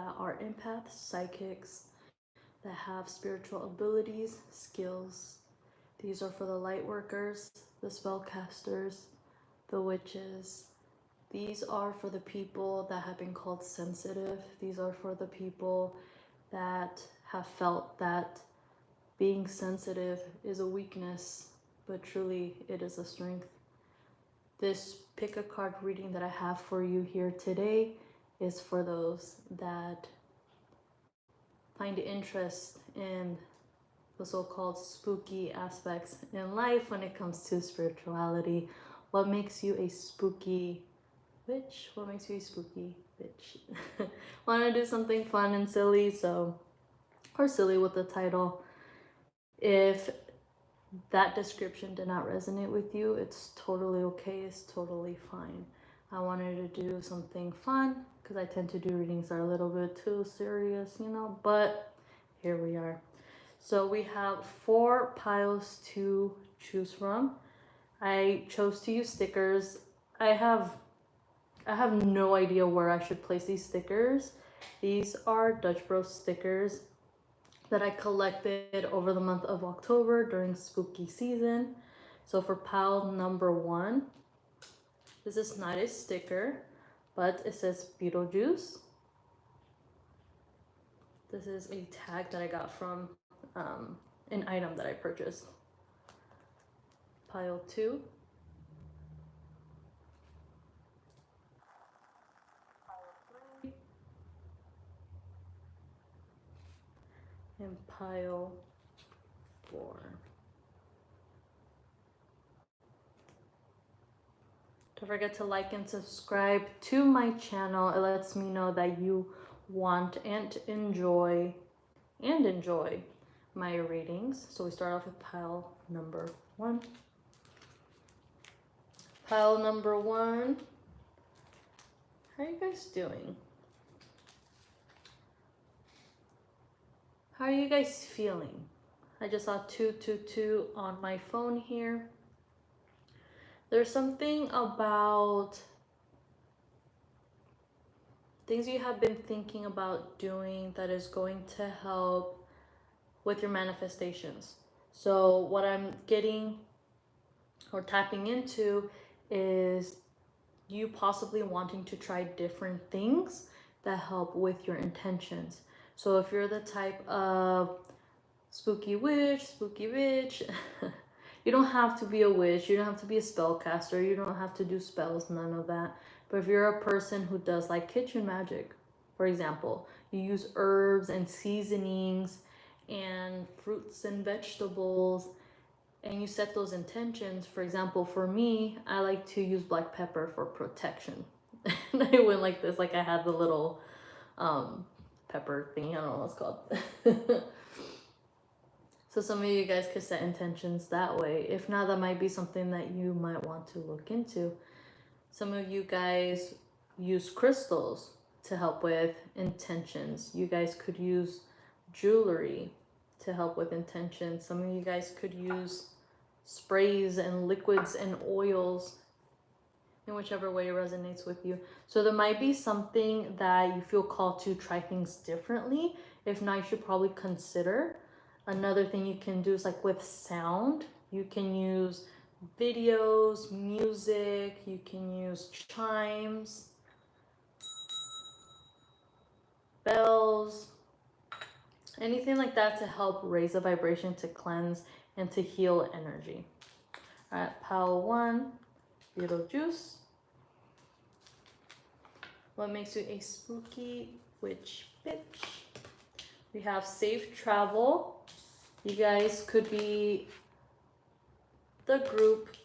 that are empaths, psychics, that have spiritual abilities, skills. These are for the light workers, the spellcasters, the witches. These are for the people that have been called sensitive. These are for the people that have felt that being sensitive is a weakness, but truly it is a strength. This Pickacard reading that I have for you here today is for those that find interest in the so-called spooky aspects in life when it comes to spirituality. What makes you a spooky witch? What makes you a spooky bitch? Want to do something fun and silly, or silly with the title. If that description did not resonate with you, it's totally okay. It's totally fine. I wanted to do something fun because I tend to do readings that are a little bit too serious, but here we are. So we have 4 piles to choose from. I chose to use stickers. I have no idea where I should place these stickers. These are Dutch Bros stickers that I collected over the month of October during spooky season. So for pile number 1, this is not a sticker, but it says Beetlejuice. This is a tag that I got from an item that I purchased. Pile 2. Pile 3. And pile 4. Don't forget to like and subscribe to my channel. It lets me know that you want and enjoy my readings. So we start off with pile number 1. Pile number 1. How are you guys doing? How are you guys feeling? I just saw 222 on my phone here. There's something about things you have been thinking about doing that is going to help with your manifestations. So what I'm getting or tapping into is you possibly wanting to try different things that help with your intentions. So if you're the type of spooky witch, spooky witch, you don't have to be a witch, you don't have to be a spellcaster, you don't have to do spells, none of that. But if you're a person who does like kitchen magic, for example, you use herbs and seasonings and fruits and vegetables, and you set those intentions. For example, for me, I like to use black pepper for protection. And I went like this, like I had the little pepper thing, I don't know what it's called. So some of you guys could set intentions that way. If not, that might be something that you might want to look into. Some of you guys use crystals to help with intentions. You guys could use jewelry to help with intentions. Some of you guys could use sprays and liquids and oils, in whichever way it resonates with you. So there might be something that you feel called to try things differently. If not, you should probably consider. Another thing you can do is like with sound, you can use videos, music, you can use chimes, bells, anything like that to help raise the vibration, to cleanse and to heal energy. All right, pile 1, Beetlejuice. What makes you a spooky witch bitch? We have safe travel. You guys could be the group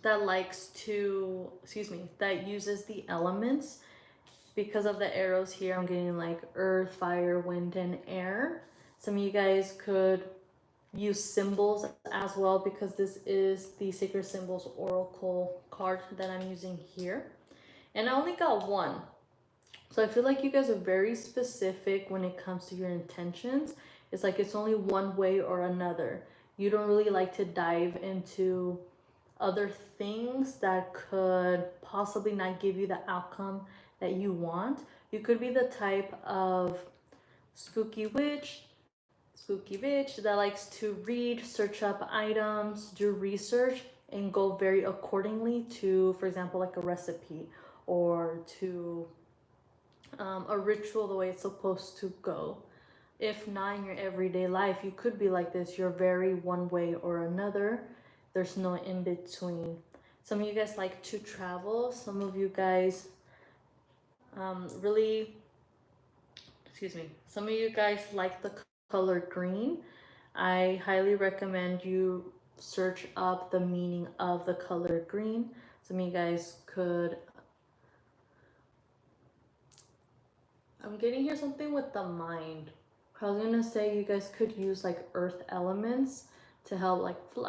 that likes to, that uses the elements. Because of the arrows here, I'm getting like earth, fire, wind, and air. Some of you guys could use symbols as well, because this is the Sacred Symbols Oracle card that I'm using here. And I only got 1. So I feel like you guys are very specific when it comes to your intentions. It's like it's only one way or another. You don't really like to dive into other things that could possibly not give you the outcome that you want. You could be the type of spooky witch, that likes to read, search up items, do research, and go very accordingly to, for example, like a recipe or to a ritual the way it's supposed to go. If not in your everyday life, you could be like this. You're very one way or another. There's no in between. Some of you guys like to travel. Some of you guys really, excuse me, some of you guys like the color green. I highly recommend you search up the meaning of the color green. Some of you guys could, I'm getting here something with the mind. I was gonna say you guys could use like earth elements to help, like to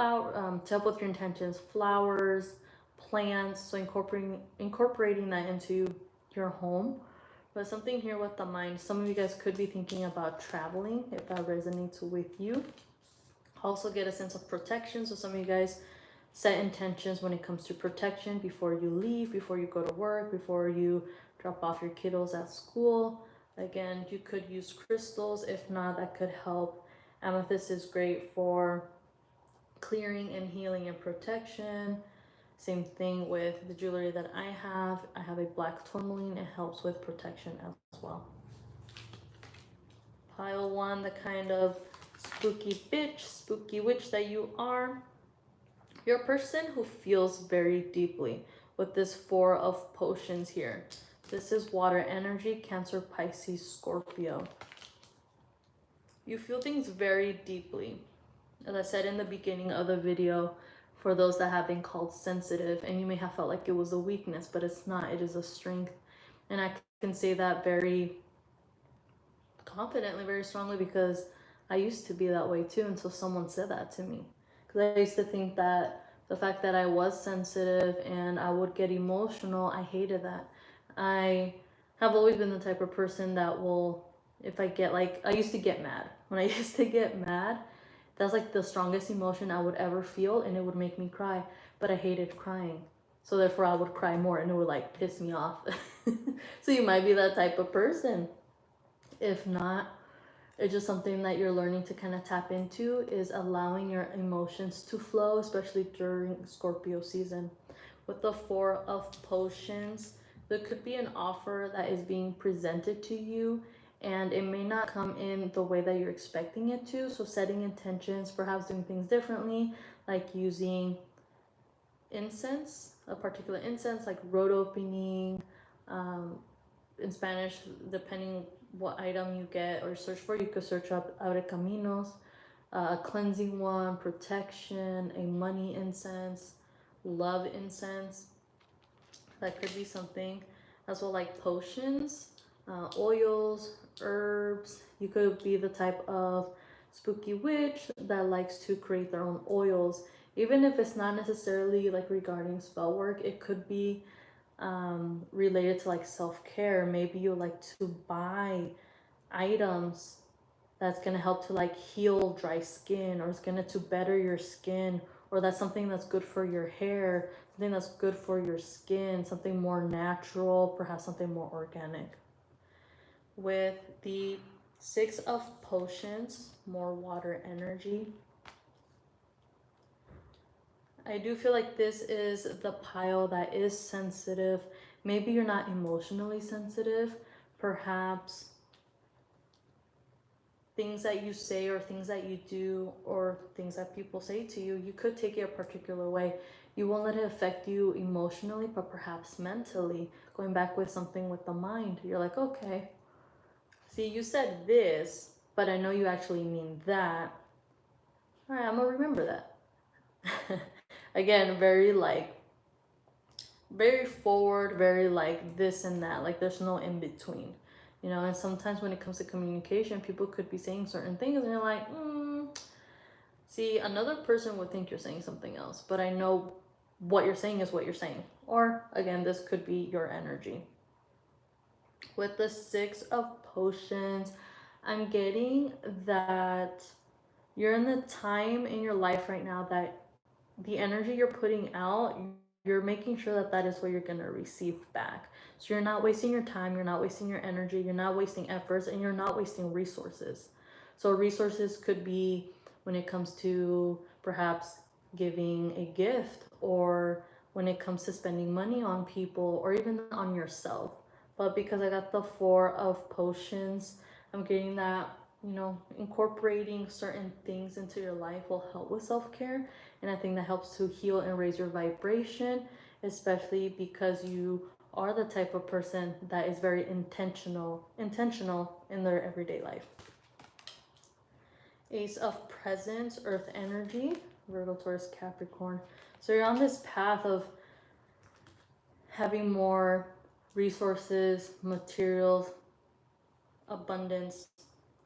help with your intentions, flowers, plants. So incorporating that into your home. But something here with the mind. Some of you guys could be thinking about traveling if that resonates with you. Also get a sense of protection. So some of you guys set intentions when it comes to protection before you leave, before you go to work, before you drop off your kiddos at school. Again, you could use crystals. If not, that could help. Amethyst is great for clearing and healing and protection. Same thing with the jewelry that I have. I have a black tourmaline. It helps with protection as well. Pile one, the kind of spooky bitch, spooky witch that you are. You're a person who feels very deeply with this Four of Potions here. This is water energy, Cancer, Pisces, Scorpio. You feel things very deeply. As I said in the beginning of the video, for those that have been called sensitive, and you may have felt like it was a weakness, but it's not, it is a strength. And I can say that very confidently, very strongly, because I used to be that way too until someone said that to me. Because I used to think that the fact that I was sensitive and I would get emotional, I hated that. I have always been the type of person that will, if I get like, I used to get mad. When I used to get mad, that's like the strongest emotion I would ever feel, and it would make me cry. But I hated crying. So therefore I would cry more, and it would like piss me off. So you might be that type of person. If not, it's just something that you're learning to kind of tap into, is allowing your emotions to flow, especially during Scorpio season. With the Four of Potions, there could be an offer that is being presented to you, and it may not come in the way that you're expecting it to. So setting intentions, perhaps doing things differently, like using incense, a particular incense, like road opening, in Spanish, depending what item you get or search for, you could search up Abre Caminos, a cleansing one, protection, a money incense, love incense. That could be something. As well, like potions, oils, herbs. You could be the type of spooky witch that likes to create their own oils. Even if it's not necessarily like regarding spell work, it could be related to like self-care. Maybe you like to buy items that's going to help to like heal dry skin, or it's going to better your skin, or that's something that's good for your hair, something that's good for your skin, something more natural, perhaps something more organic. With the Six of Potions, more water energy, I do feel like this is the pile that is sensitive. Maybe you're not emotionally sensitive. Perhaps things that you say or things that you do or things that people say to you, you could take it a particular way. You won't let it affect you emotionally, but perhaps mentally. Going back with something with the mind, you're like, okay, see, you said this, but I know you actually mean that. All right, I'm gonna remember that. Again, very like, very forward, very like this and that. Like there's no in between, you know. And sometimes when it comes to communication, people could be saying certain things, and you're like, see, another person would think you're saying something else, but I know what you're saying is what you're saying. Or again, this could be your energy. With the Six of Potions, I'm getting that you're in the time in your life right now that the energy you're putting out, you're making sure that that is what you're going to receive back. So you're not wasting your time, you're not wasting your energy, you're not wasting efforts, and you're not wasting resources. So resources could be when it comes to perhaps giving a gift, or when it comes to spending money on people, or even on yourself. But because I got the Four of Potions, I'm getting that, you know, incorporating certain things into your life will help with self-care. And I think that helps to heal and raise your vibration, especially because you are the type of person that is very intentional in their everyday life. Ace of Presents, Earth energy, Virgo, Taurus, Capricorn. So you're on this path of having more resources, materials, abundance.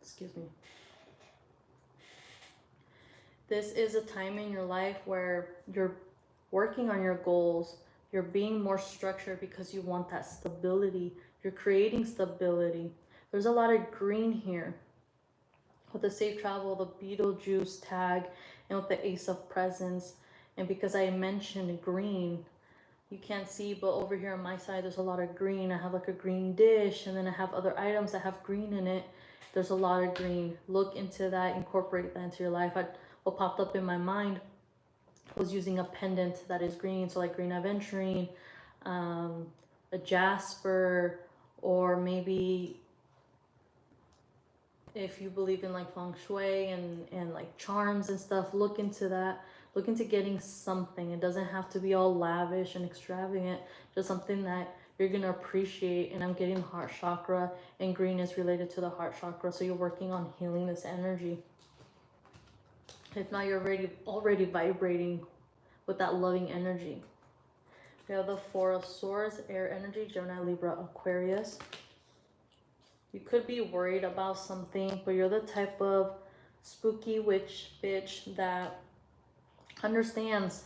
Excuse me. This is a time in your life where you're working on your goals. You're being more structured because you want that stability. You're creating stability. There's a lot of green here. With the safe travel, the Beetlejuice tag, and with the Ace of Presents. And because I mentioned green, you can't see, but over here on my side, there's a lot of green. I have like a green dish, and then I have other items that have green in it. There's a lot of green. Look into that, incorporate that into your life. What popped up in my mind was using a pendant that is green, so like green aventurine, a jasper, or maybe if you believe in like feng shui and like charms and stuff, look into that. Look into getting something. It doesn't have to be all lavish and extravagant, just something that you're gonna appreciate. And I'm getting heart chakra, and green is related to the heart chakra, so you're working on healing this energy. If not, you're already vibrating with that loving energy. We have the Four of Swords, air energy, Gemini, Libra, Aquarius. You could be worried about something, but you're the type of spooky witch bitch that understands,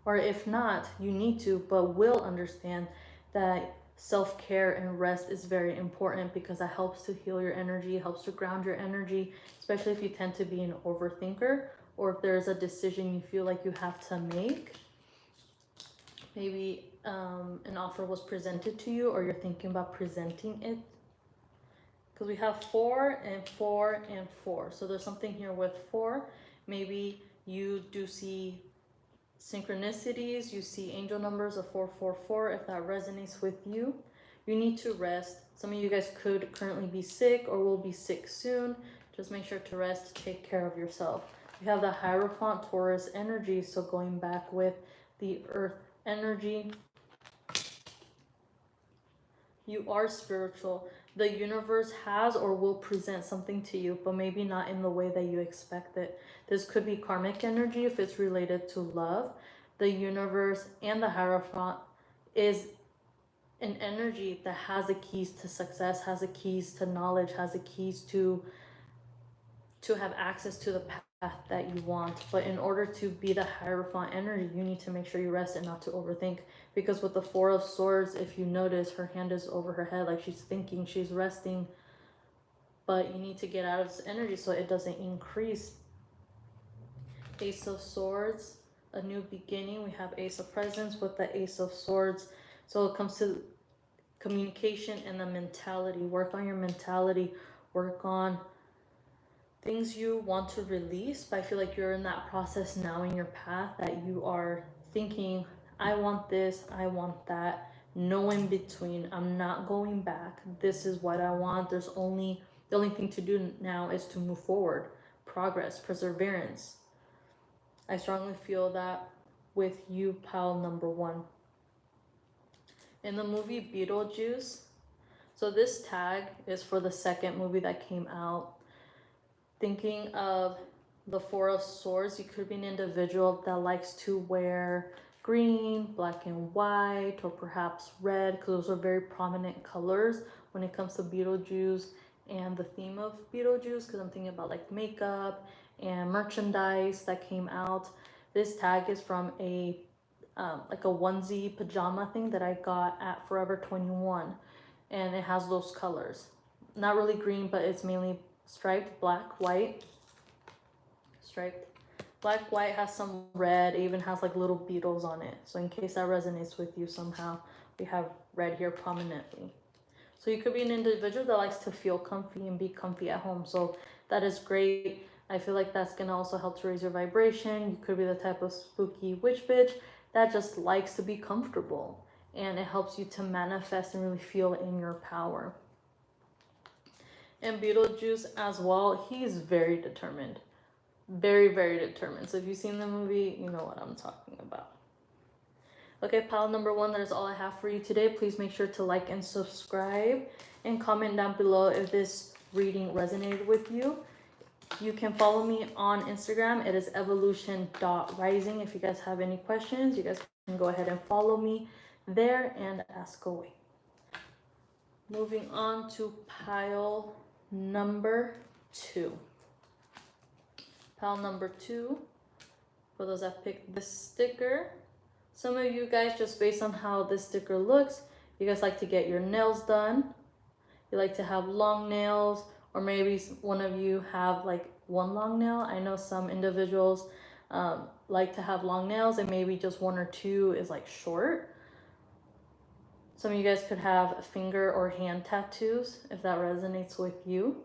or if not, you need to, but will understand that self-care and rest is very important, because that helps to heal your energy, helps to ground your energy, especially if you tend to be an overthinker, or if there's a decision you feel like you have to make. Maybe an offer was presented to you, or you're thinking about presenting it. Because we have 4 and 4 and 4. So there's something here with 4. Maybe you do see synchronicities, you see angel numbers of 444. If that resonates with you, you need to rest. Some of you guys could currently be sick or will be sick soon. Just make sure to rest, take care of yourself. You have the Hierophant, Taurus energy, so going back with the earth energy. You are spiritual. The universe has or will present something to you, but maybe not in the way that you expect it. This could be karmic energy if it's related to love. The universe and the Hierophant is an energy that has the keys to success, has the keys to knowledge, has the keys to have access to the path that you want. But in order to be the Hierophant energy, you need to make sure you rest and not to overthink. Because with the Four of Swords, if you notice, her hand is over her head, like she's thinking, she's resting. But you need to get out of this energy so it doesn't increase. Ace of Swords, a new beginning. We have Ace of Presents with the Ace of Swords. So it comes to communication and the mentality. Work on your mentality. Work on things you want to release. But I feel like you're in that process now in your path, that you are thinking, I want this, I want that, no in between. I'm not going back. This is what I want. The only thing to do now is to move forward. Progress, perseverance. I strongly feel that with you, pile number 1. In the movie Beetlejuice, so this tag is for the second movie that came out. Thinking of the Four of Swords, you could be an individual that likes to wear green, black and white, or perhaps red, because those are very prominent colors when it comes to Beetlejuice and the theme of Beetlejuice, because I'm thinking about like makeup and merchandise that came out. This tag is from a like a onesie pajama thing that I got at Forever 21, and it has those colors. Not really green, but it's mainly striped, black, white, striped, Black, white has some red. It even has like little beetles on it. So in case that resonates with you somehow, we have red here prominently. So you could be an individual that likes to feel comfy and be comfy at home. So that is great. I feel like that's going to also help to raise your vibration. You could be the type of spooky witch bitch that just likes to be comfortable. And it helps you to manifest and really feel in your power. And Beetlejuice as well, he's very determined. Very, very determined. So if you've seen the movie, you know what I'm talking about. Okay, pile number 1, that is all I have for you today. Please make sure to like and subscribe and comment down below if this reading resonated with you. You can follow me on Instagram. It is evolution.rising. If you guys have any questions, you guys can go ahead and follow me there and ask away. Moving on to pile number 2. Pile number 2, for those that picked this sticker. Some of you guys, just based on how this sticker looks, you guys like to get your nails done. You like to have long nails, or maybe one of you have like one long nail. I know some individuals like to have long nails and maybe just 1 or 2 is like short. Some of you guys could have finger or hand tattoos if that resonates with you.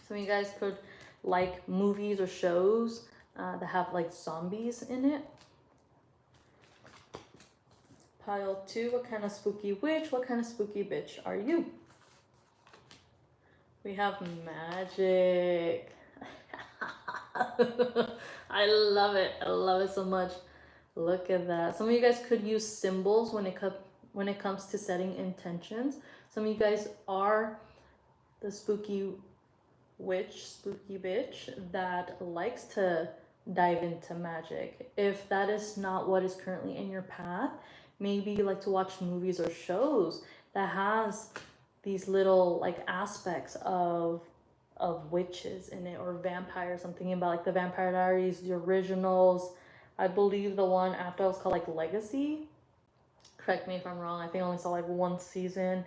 Some of you guys could like movies or shows that have like zombies in it. Pile 2, what kind of spooky witch, what kind of spooky bitch are you? We have magic. I love it. I love it so much. Look at that. Some of you guys could use symbols when it comes to setting intentions. Some of you guys are the spooky witch, spooky bitch that likes to dive into magic. If that is not what is currently in your path, maybe you like to watch movies or shows that has these little like aspects of witches in it, or vampires. I'm thinking about like the Vampire Diaries, the originals. I believe the one after was called like Legacy. Correct me if I'm wrong. I think I only saw like 1 season.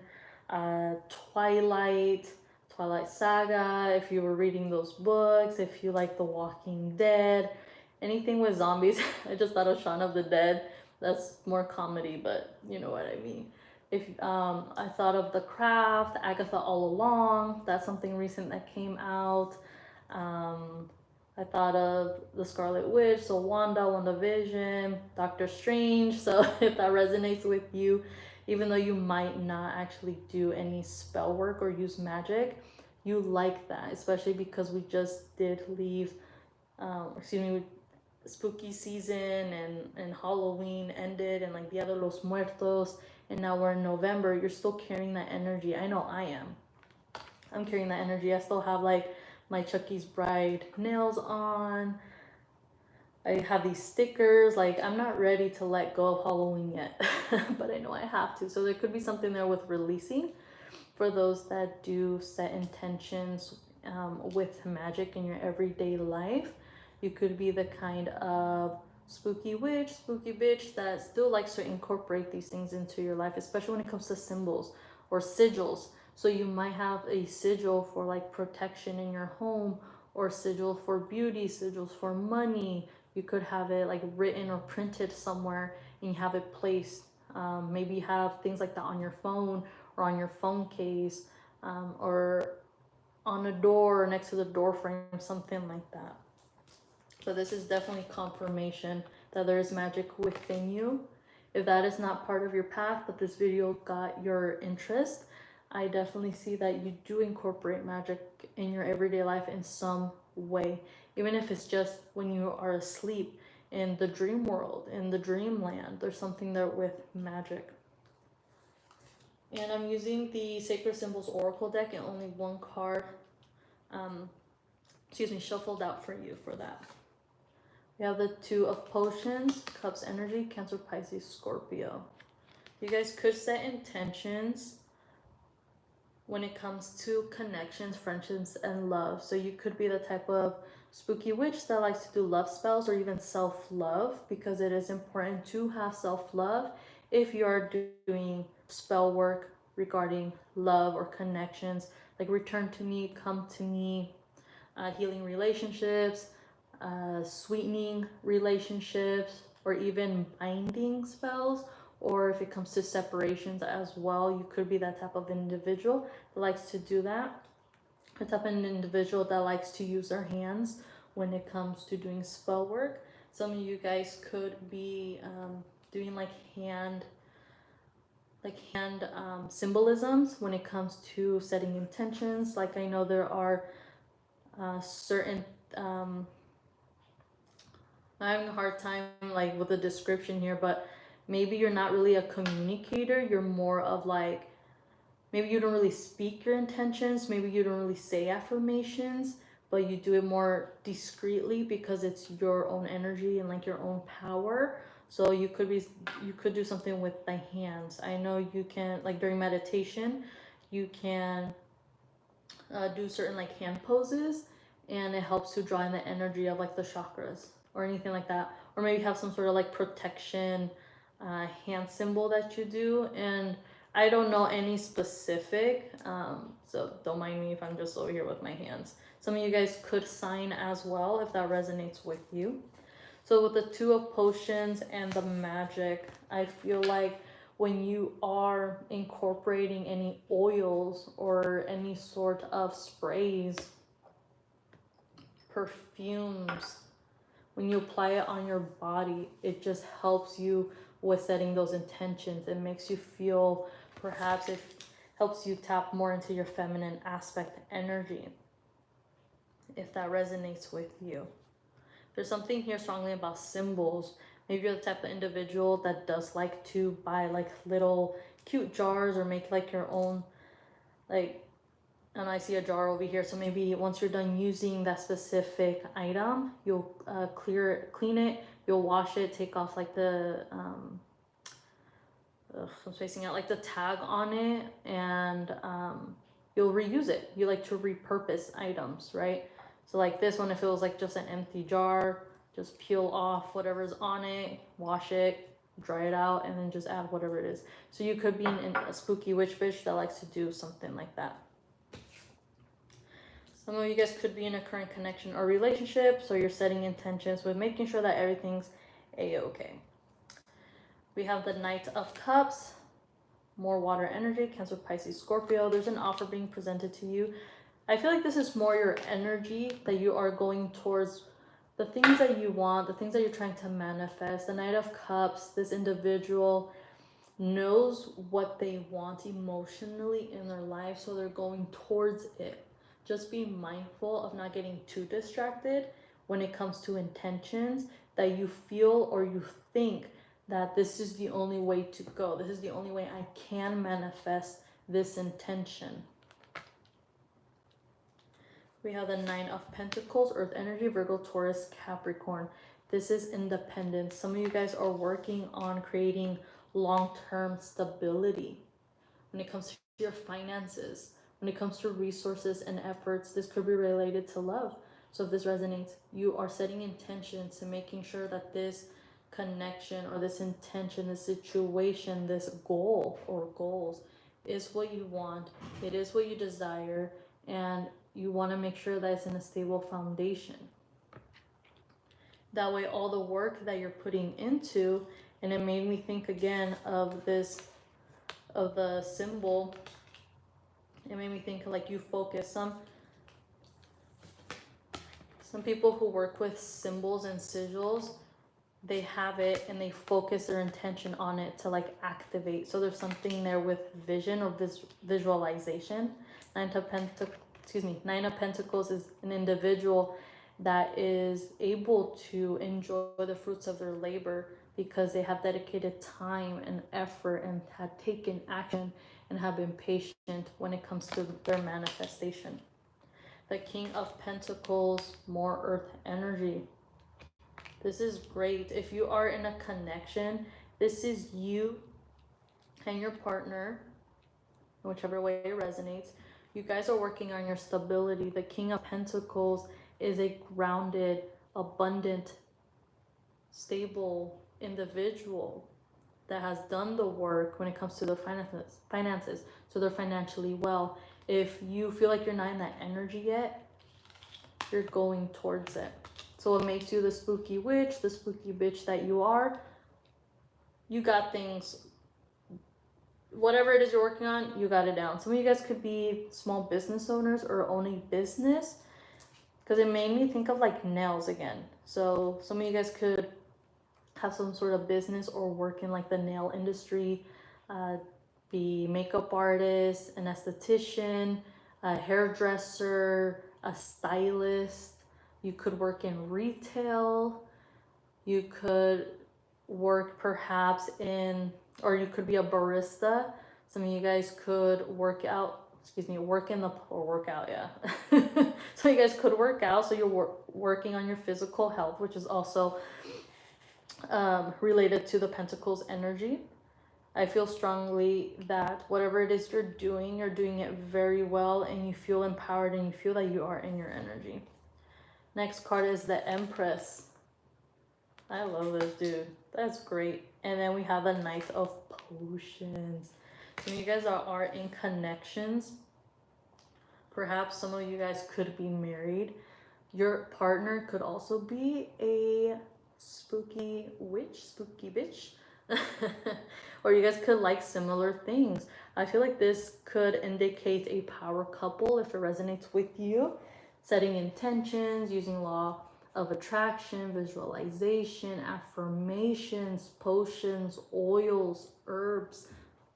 Twilight Saga, if you were reading those books, if you like The Walking Dead, anything with zombies. I just thought of Shaun of the Dead. That's more comedy, but you know what I mean. If I thought of The Craft, Agatha All Along, that's something recent that came out. I thought of The Scarlet Witch, so WandaVision, Doctor Strange. So if that resonates with you, even though you might not actually do any spell work or use magic, you like that, especially because we just did leave, spooky season, and Halloween ended, and like Dia de los Muertos, and now we're in November. You're still carrying that energy. I know I am. I'm carrying that energy. I still have like my Chucky's Bride nails on. I have these stickers. Like, I'm not ready to let go of Halloween yet, but I know I have to. So there could be something there with releasing for those that do set intentions with magic in your everyday life. You could be the kind of spooky witch, spooky bitch that still likes to incorporate these things into your life, especially when it comes to symbols or sigils. So you might have a sigil for like protection in your home, or sigil for beauty, sigils for money. You could have it like written or printed somewhere and you have it placed. Maybe you have things like that on your phone, or on your phone case, or on a door, or next to the door frame, something like that. So this is definitely confirmation that there is magic within you. If that is not part of your path, but this video got your interest, I definitely see that you do incorporate magic in your everyday life in some way, even if it's just when you are asleep in the dream world, in the dreamland. There's something there with magic. And I'm using the Sacred Symbols Oracle deck, and only 1 card, shuffled out for you for that. We have the 2 of Potions, Cups energy, Cancer, Pisces, Scorpio. You guys could set intentions when it comes to connections, friendships, and love. So you could be the type of spooky witch that likes to do love spells, or even self-love, because it is important to have self-love if you are doing spell work regarding love or connections, like return to me, come to me, healing relationships, sweetening relationships, or even binding spells. Or if it comes to separations as well, you could be that type of individual that likes to do that. A type of individual that likes to use their hands when it comes to doing spell work. Some of you guys could be doing like hand symbolisms when it comes to setting intentions. Like I know there are certain I'm having a hard time like with the description here, but maybe you're not really a communicator. You're more of like, maybe you don't really speak your intentions, maybe you don't really say affirmations, but you do it more discreetly because it's your own energy and like your own power. So you could do something with the hands. I know you can, like during meditation, you can do certain like hand poses, and it helps to draw in the energy of like the chakras or anything like that. Or maybe have some sort of like protection hand symbol that you do. And I don't know any specific, so don't mind me if I'm just over here with my hands. Some of you guys could sign as well if that resonates with you. So with the Two of Potions and the magic, I feel like when you are incorporating any oils or any sort of sprays, perfumes, when you apply it on your body, it just helps you with setting those intentions. It makes you feel, perhaps it helps you tap more into your feminine aspect energy, if that resonates with you. There's something here strongly about symbols. Maybe you're the type of individual that does like to buy like little cute jars or make like your own, like, and I see a jar over here. So maybe once you're done using that specific item, you'll clean it, you'll wash it, take off like the, I'm spacing out, like the tag on it, and you'll reuse it. You like to repurpose items, right? So like this one, if it was like just an empty jar, just peel off whatever's on it, wash it, dry it out, and then just add whatever it is. So you could be a spooky witch bitch that likes to do something like that. Some of you guys could be in a current connection or relationship, so you're setting intentions with making sure that everything's a-okay. We have the Knight of Cups, more water energy, Cancer, Pisces, Scorpio. There's an offer being presented to you. I feel like this is more your energy that you are going towards the things that you want, the things that you're trying to manifest. The Knight of Cups, this individual knows what they want emotionally in their life, so they're going towards it. Just be mindful of not getting too distracted when it comes to intentions that you feel or you think that this is the only way to go. This is the only way I can manifest this intention. We have the Nine of Pentacles, Earth energy, Virgo, Taurus, Capricorn. This is independence. Some of you guys are working on creating long-term stability when it comes to your finances, when it comes to resources and efforts. This could be related to love. So if this resonates, you are setting intentions to making sure that this connection or this intention, this situation, this goal or goals is what you want. It is what you desire, and you want to make sure that it's in a stable foundation. That way all the work that you're putting into, and it made me think again of this, of the symbol, it made me think like you focus. Some people who work with symbols and sigils, they have it and they focus their intention on it to like activate. So there's something there with vision or visualization. Nine of Pentacles is an individual that is able to enjoy the fruits of their labor because they have dedicated time and effort and have taken action and have been patient when it comes to their manifestation. The King of Pentacles, more earth energy. This is great. If you are in a connection, this is you and your partner, whichever way it resonates. You guys are working on your stability. The King of Pentacles is a grounded, abundant, stable individual that has done the work when it comes to their finances, so they're financially well. If you feel like you're not in that energy yet, you're going towards it. So what makes you the spooky witch, the spooky bitch that you are, you got things, whatever it is you're working on, you got it down. Some of you guys could be small business owners or own a business, because it made me think of like nails again. So some of you guys could have some sort of business or work in like the nail industry, be makeup artist, an esthetician, a hairdresser, a stylist. You could work in retail. You could work perhaps in, or you could be a barista. Some of you guys could work in the, or work out, yeah. So you guys could work out, so you're working on your physical health, which is also related to the Pentacles energy. I feel strongly that whatever it is you're doing it very well, and you feel empowered and you feel that you are in your energy. Next card is the Empress. I love this, dude. That's great. And then we have the Knight of Potions. So you guys are in connections. Perhaps some of you guys could be married. Your partner could also be a spooky witch, spooky bitch. Or you guys could like similar things. I feel like this could indicate a power couple if it resonates with you. Setting intentions, using law of attraction, visualization, affirmations, potions, oils, herbs,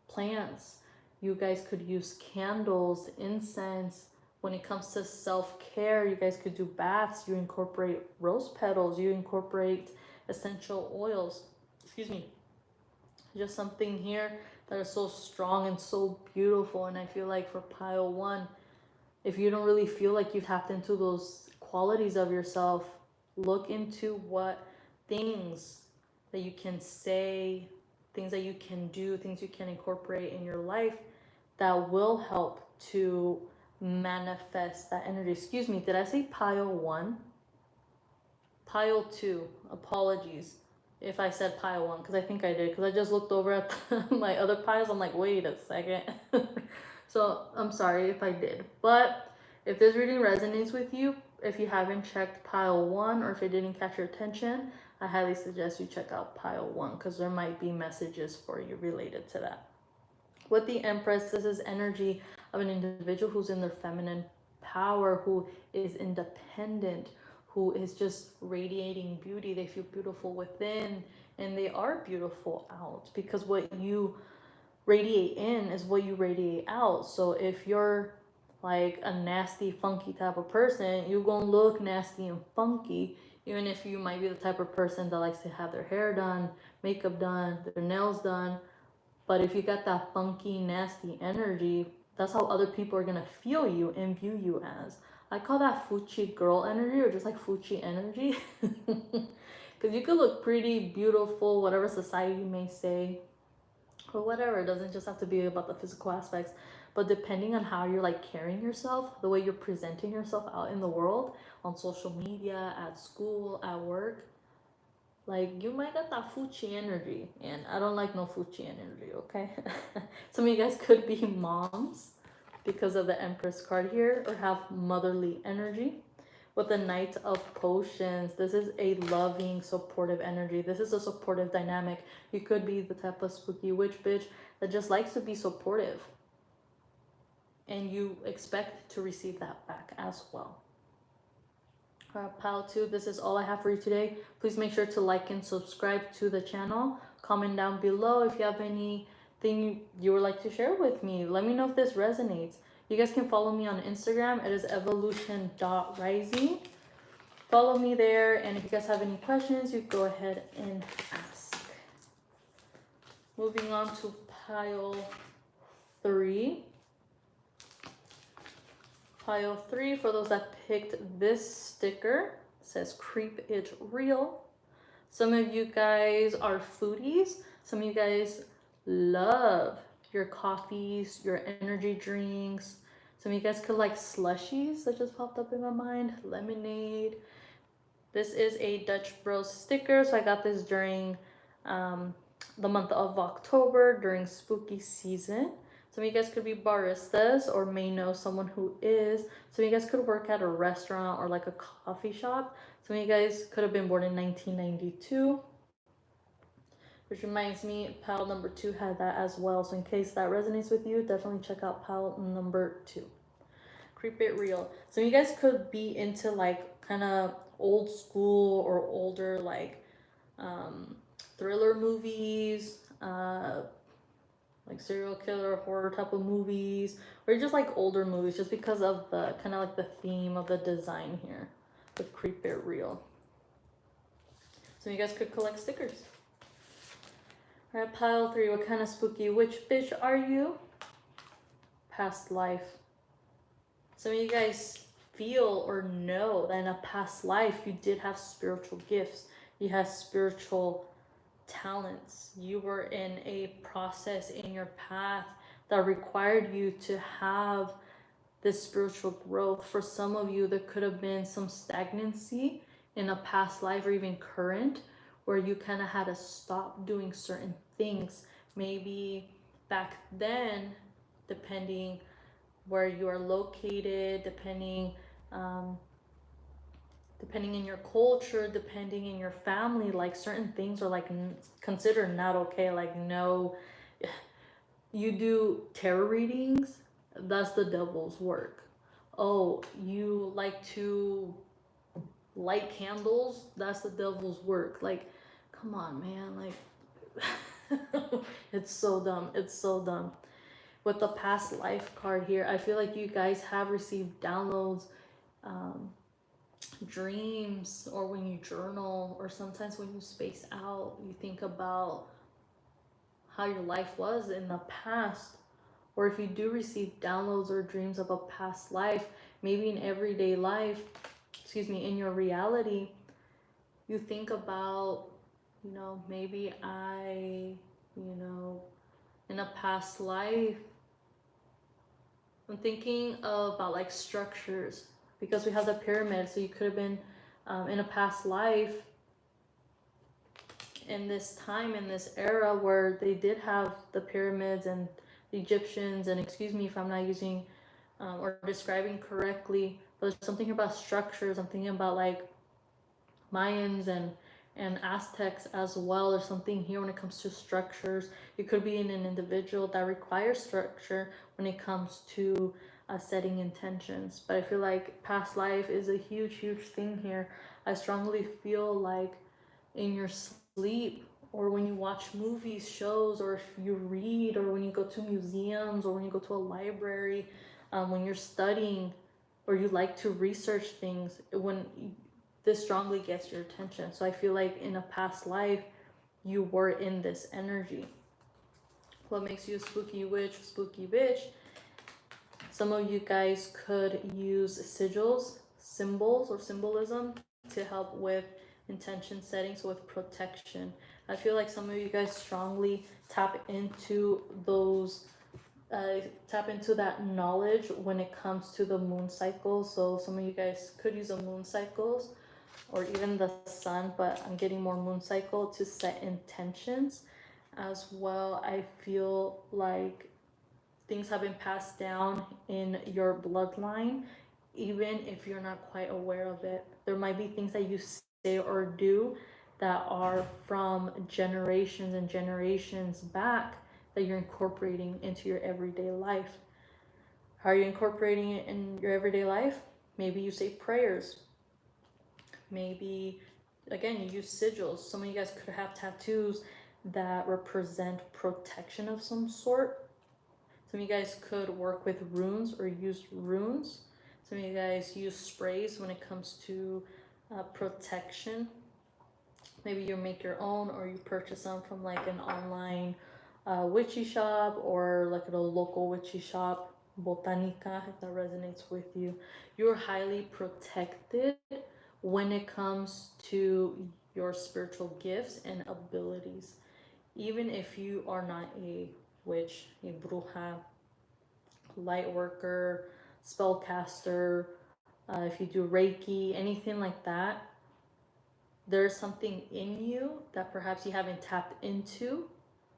plants. You guys could use candles, incense. When it comes to self-care, you guys could do baths. You incorporate rose petals. You incorporate essential oils. Excuse me. Just something here that is so strong and so beautiful. And I feel like for pile 1, if you don't really feel like you've tapped into those qualities of yourself, look into what things that you can say, things that you can do, things you can incorporate in your life that will help to manifest that energy. Excuse me, did I say pile 1? Pile 2, apologies if I said pile 1, because I think I did, because I just looked over at my other piles. I'm like, wait a second. So I'm sorry if I did. But if this reading resonates with you, if you haven't checked pile 1, or if it didn't catch your attention, I highly suggest you check out pile 1, because there might be messages for you related to that. With the Empress, this is energy of an individual who's in their feminine power, who is independent, who is just radiating beauty. They feel beautiful within, and they are beautiful out, because what you radiate in is what you radiate out. So if you're like a nasty, funky type of person, you're gonna look nasty and funky, even if you might be the type of person that likes to have their hair done, makeup done, their nails done. But if you got that funky, nasty energy, that's how other people are gonna feel you and view you as. I call that Fuchi girl energy, or just like Fuchi energy. Because you could look pretty, beautiful, whatever society may say, or whatever. It doesn't just have to be about the physical aspects. But depending on how you're like carrying yourself, the way you're presenting yourself out in the world, on social media, at school, at work, like you might get that Fuchi energy. And I don't like no Fuchi energy, okay? Some of you guys could be moms because of the Empress card here, or have motherly energy. With the Knight of Potions, this is a loving, supportive energy. This is a supportive dynamic. You could be the type of spooky witch bitch that just likes to be supportive, and you expect to receive that back as well. Pile 2, this is all I have for you today. Please make sure to like and subscribe to the channel. Comment down below if you have anything you would like to share with me. Let me know if this resonates. You guys can follow me on Instagram. It is evolution.rising. Follow me there, and if you guys have any questions, you go ahead and ask. Moving on to pile 3. Pile 3, for those that picked this sticker, says creep it real. Some of you guys are foodies. Some of you guys love your coffees, your energy drinks. Some of you guys could like slushies that just popped up in my mind, lemonade. This is a Dutch Bros sticker, so I got this during the month of October, during spooky season. Some of you guys could be baristas or may know someone who is. Some of you guys could work at a restaurant or like a coffee shop. Some of you guys could have been born in 1992. Which reminds me, pile number 2 had that as well. So in case that resonates with you, definitely check out pile number 2. Creep it real. Some of you guys could be into like kind of old school or older like thriller movies, like serial killer horror type of movies, or just like older movies, just because of the kind of like the theme of the design here with Creep It Real. So you guys could collect stickers. All right, pile 3. What kind of spooky witch bitch are you? Past life. Some of you guys feel or know that in a past life you did have spiritual gifts. You had spiritual talents. You were in a process in your path that required you to have this spiritual growth. For some of you, there could have been some stagnancy in a past life or even current, where you kind of had to stop doing certain things. Maybe back then, depending where you are located, depending in your culture, depending in your family, like certain things are like considered not okay. Like, no, you do tarot readings, that's the devil's work. Oh, you like to light candles, that's the devil's work. Like, come on, man. Like, it's so dumb. It's so dumb. With the past life card here, I feel like you guys have received downloads, dreams, or when you journal, or sometimes when you space out, you think about how your life was in the past. Or if you do receive downloads or dreams of a past life, maybe in everyday life, in your reality, you think about, maybe in a past life, I'm thinking about like structures, because we have the pyramid. So you could have been in a past life in this time, in this era, where they did have the pyramids and the Egyptians, and excuse me if I'm not using or describing correctly, but there's something about structures. I'm thinking about like Mayans and Aztecs as well. There's something here when it comes to structures. You could be in an individual that requires structure when it comes to setting intentions. But I feel like past life is a huge, huge thing here. I strongly feel like in your sleep, or when you watch movies, shows, or if you read, or when you go to museums, or when you go to a library, when you're studying, or you like to research things, this strongly gets your attention. So I feel like in a past life, you were in this energy. What makes you a spooky witch, spooky bitch? Some of you guys could use sigils, symbols, or symbolism to help with intention setting, so with protection. I feel like some of you guys strongly tap into those tap into that knowledge when it comes to the moon cycles. So some of you guys could use a moon cycles or even the sun, but I'm getting more moon cycle to set intentions as well. I feel like things have been passed down in your bloodline, even if you're not quite aware of it. There might be things that you say or do that are from generations and generations back that you're incorporating into your everyday life. How are you incorporating it in your everyday life? Maybe you say prayers. Maybe, again, you use sigils. Some of you guys could have tattoos that represent protection of some sort. Some of you guys could work with runes or use runes. Some of you guys use sprays when it comes to protection. Maybe you make your own, or you purchase them from like an online witchy shop, or like at a local witchy shop, botanica, if that resonates with you. You're highly protected when it comes to your spiritual gifts and abilities. Even if you are not a witch, a bruja, light worker, spellcaster, if you do Reiki, anything like that, there's something in you that perhaps you haven't tapped into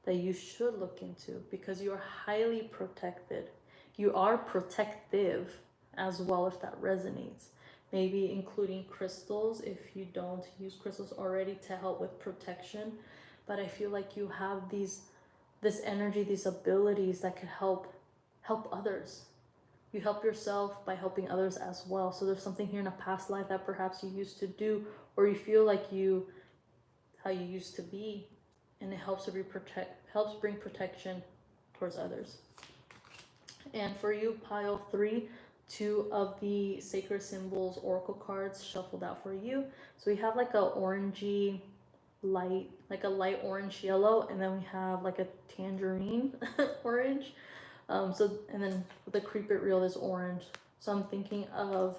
that you should look into, because you are highly protected. You are protective as well, if that resonates. Maybe including crystals if you don't use crystals already to help with protection. But I feel like you have this energy, these abilities that could help others. You help yourself by helping others as well. So there's something here in a past life that perhaps you used to do, or you feel like how you used to be, and it helps bring protection towards others. And for you, pile 3, 2 of the Sacred Symbols Oracle cards shuffled out for you. So we have like a orangey light, like a light orange yellow, and then we have like a tangerine orange. And then the Creep It Real is orange. So I'm thinking of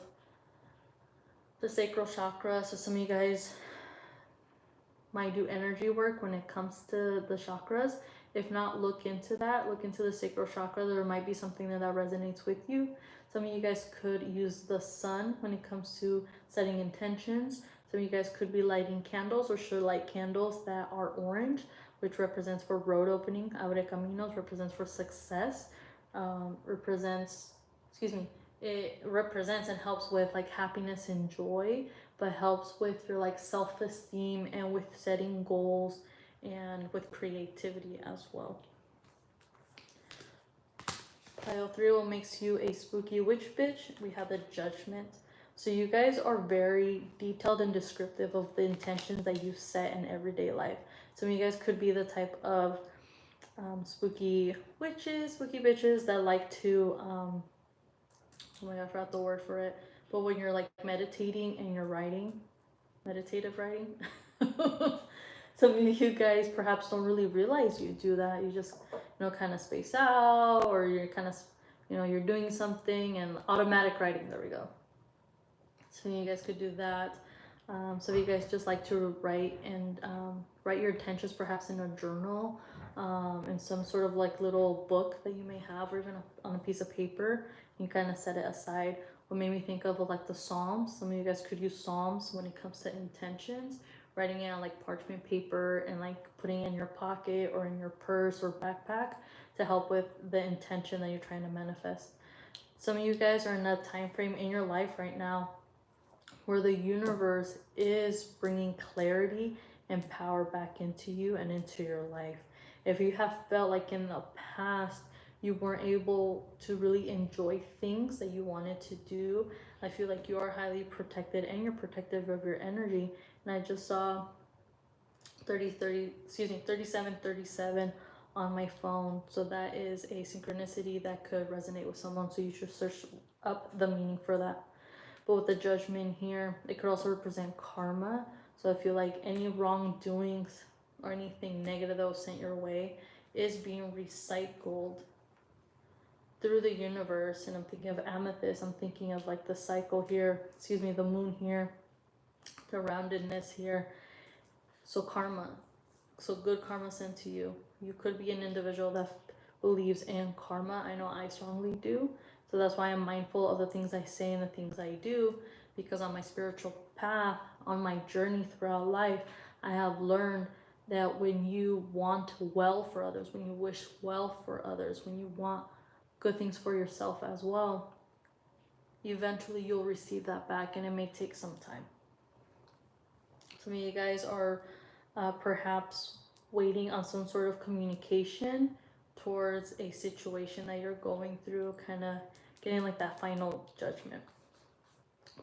the sacral chakra. So some of you guys might do energy work when it comes to the chakras. If not, look into the sacral chakra. There might be something that resonates with you. Some of you guys could use the sun when it comes to setting intentions. Some of you guys could be lighting candles, or should light candles that are orange, which represents for road opening. Abre caminos represents for success. It represents and helps with like happiness and joy, but helps with your like self-esteem and with setting goals and with creativity as well. Pile 3 will makes you a spooky witch bitch. We have the Judgment. So you guys are very detailed and descriptive of the intentions that you set in everyday life. Some of you guys could be the type of spooky witches, spooky bitches that like to oh my god, I forgot the word for it. But when you're like meditating and you're writing, meditative writing, some of you guys perhaps don't really realize you do that. You just, kind of space out, or you're kind of, you're doing something and automatic writing. There we go. Some of you guys could do that. Some of you guys just like to write and write your intentions perhaps in a journal, in some sort of like little book that you may have, or even on a piece of paper. You kind of set it aside. What made me think of like the Psalms. Some of you guys could use Psalms when it comes to intentions, writing it on like parchment paper and like putting it in your pocket or in your purse or backpack to help with the intention that you're trying to manifest. Some of you guys are in a time frame in your life right now where the universe is bringing clarity and power back into you and into your life. If you have felt like in the past you weren't able to really enjoy things that you wanted to do, I feel like you are highly protected and you're protective of your energy. And I just saw 3737 on my phone. So that is a synchronicity that could resonate with someone. So you should search up the meaning for that. But with the Judgment here, it could also represent karma. So I feel like any wrongdoings or anything negative that was sent your way is being recycled through the universe. And I'm thinking of amethyst. I'm thinking of like the cycle here, the moon here, the roundedness here. So karma. So good karma sent to you. You could be an individual that believes in karma. I know I strongly do. So that's why I'm mindful of the things I say and the things I do, because on my spiritual path, on my journey throughout life, I have learned that when you want well for others, when you wish well for others, when you want good things for yourself as well, eventually you'll receive that back, and it may take some time. Some of you guys are perhaps waiting on some sort of communication towards a situation that you're going through, kind of getting like that final judgment.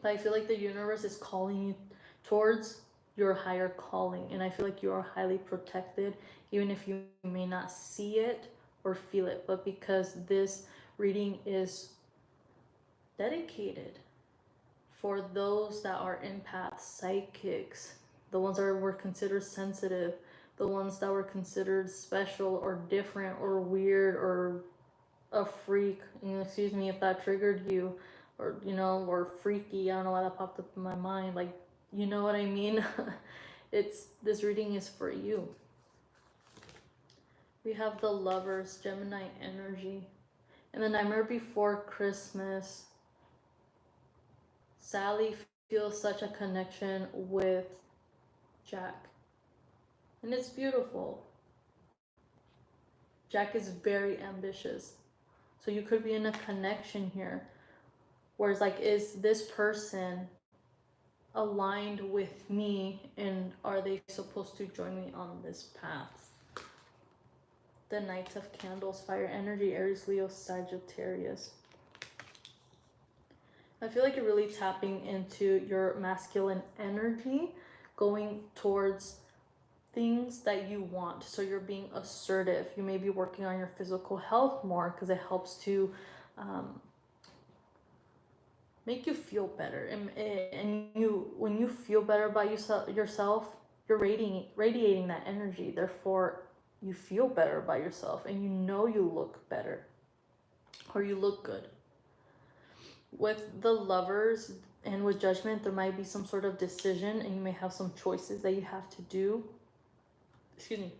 But I feel like the universe is calling you towards your higher calling, and I feel like you are highly protected, even if you may not see it or feel it. But because this reading is dedicated for those that are empaths, psychics, the ones that were considered sensitive, the ones that were considered special or different or weird or a freak, excuse me if that triggered you, or or freaky, I don't know why that popped up in my mind, like, you know what I mean. This reading is for you. We have the Lovers, Gemini energy. In the Nightmare Before Christmas, Sally feels such a connection with Jack, and it's beautiful. Jack is very ambitious. So you could be in a connection here. Whereas like, is this person aligned with me, and are they supposed to join me on this path? The Knight of Candles, fire energy, Aries, Leo, Sagittarius. I feel like you're really tapping into your masculine energy, going towards things that you want. So you're being assertive. You may be working on your physical health more because it helps to make you feel better. And you, when you feel better about yourself, you're radiating that energy. Therefore, you feel better about yourself, and you know you look better, or you look good. With the Lovers and with Judgment, there might be some sort of decision, and you may have some choices that you have to do. Excuse me.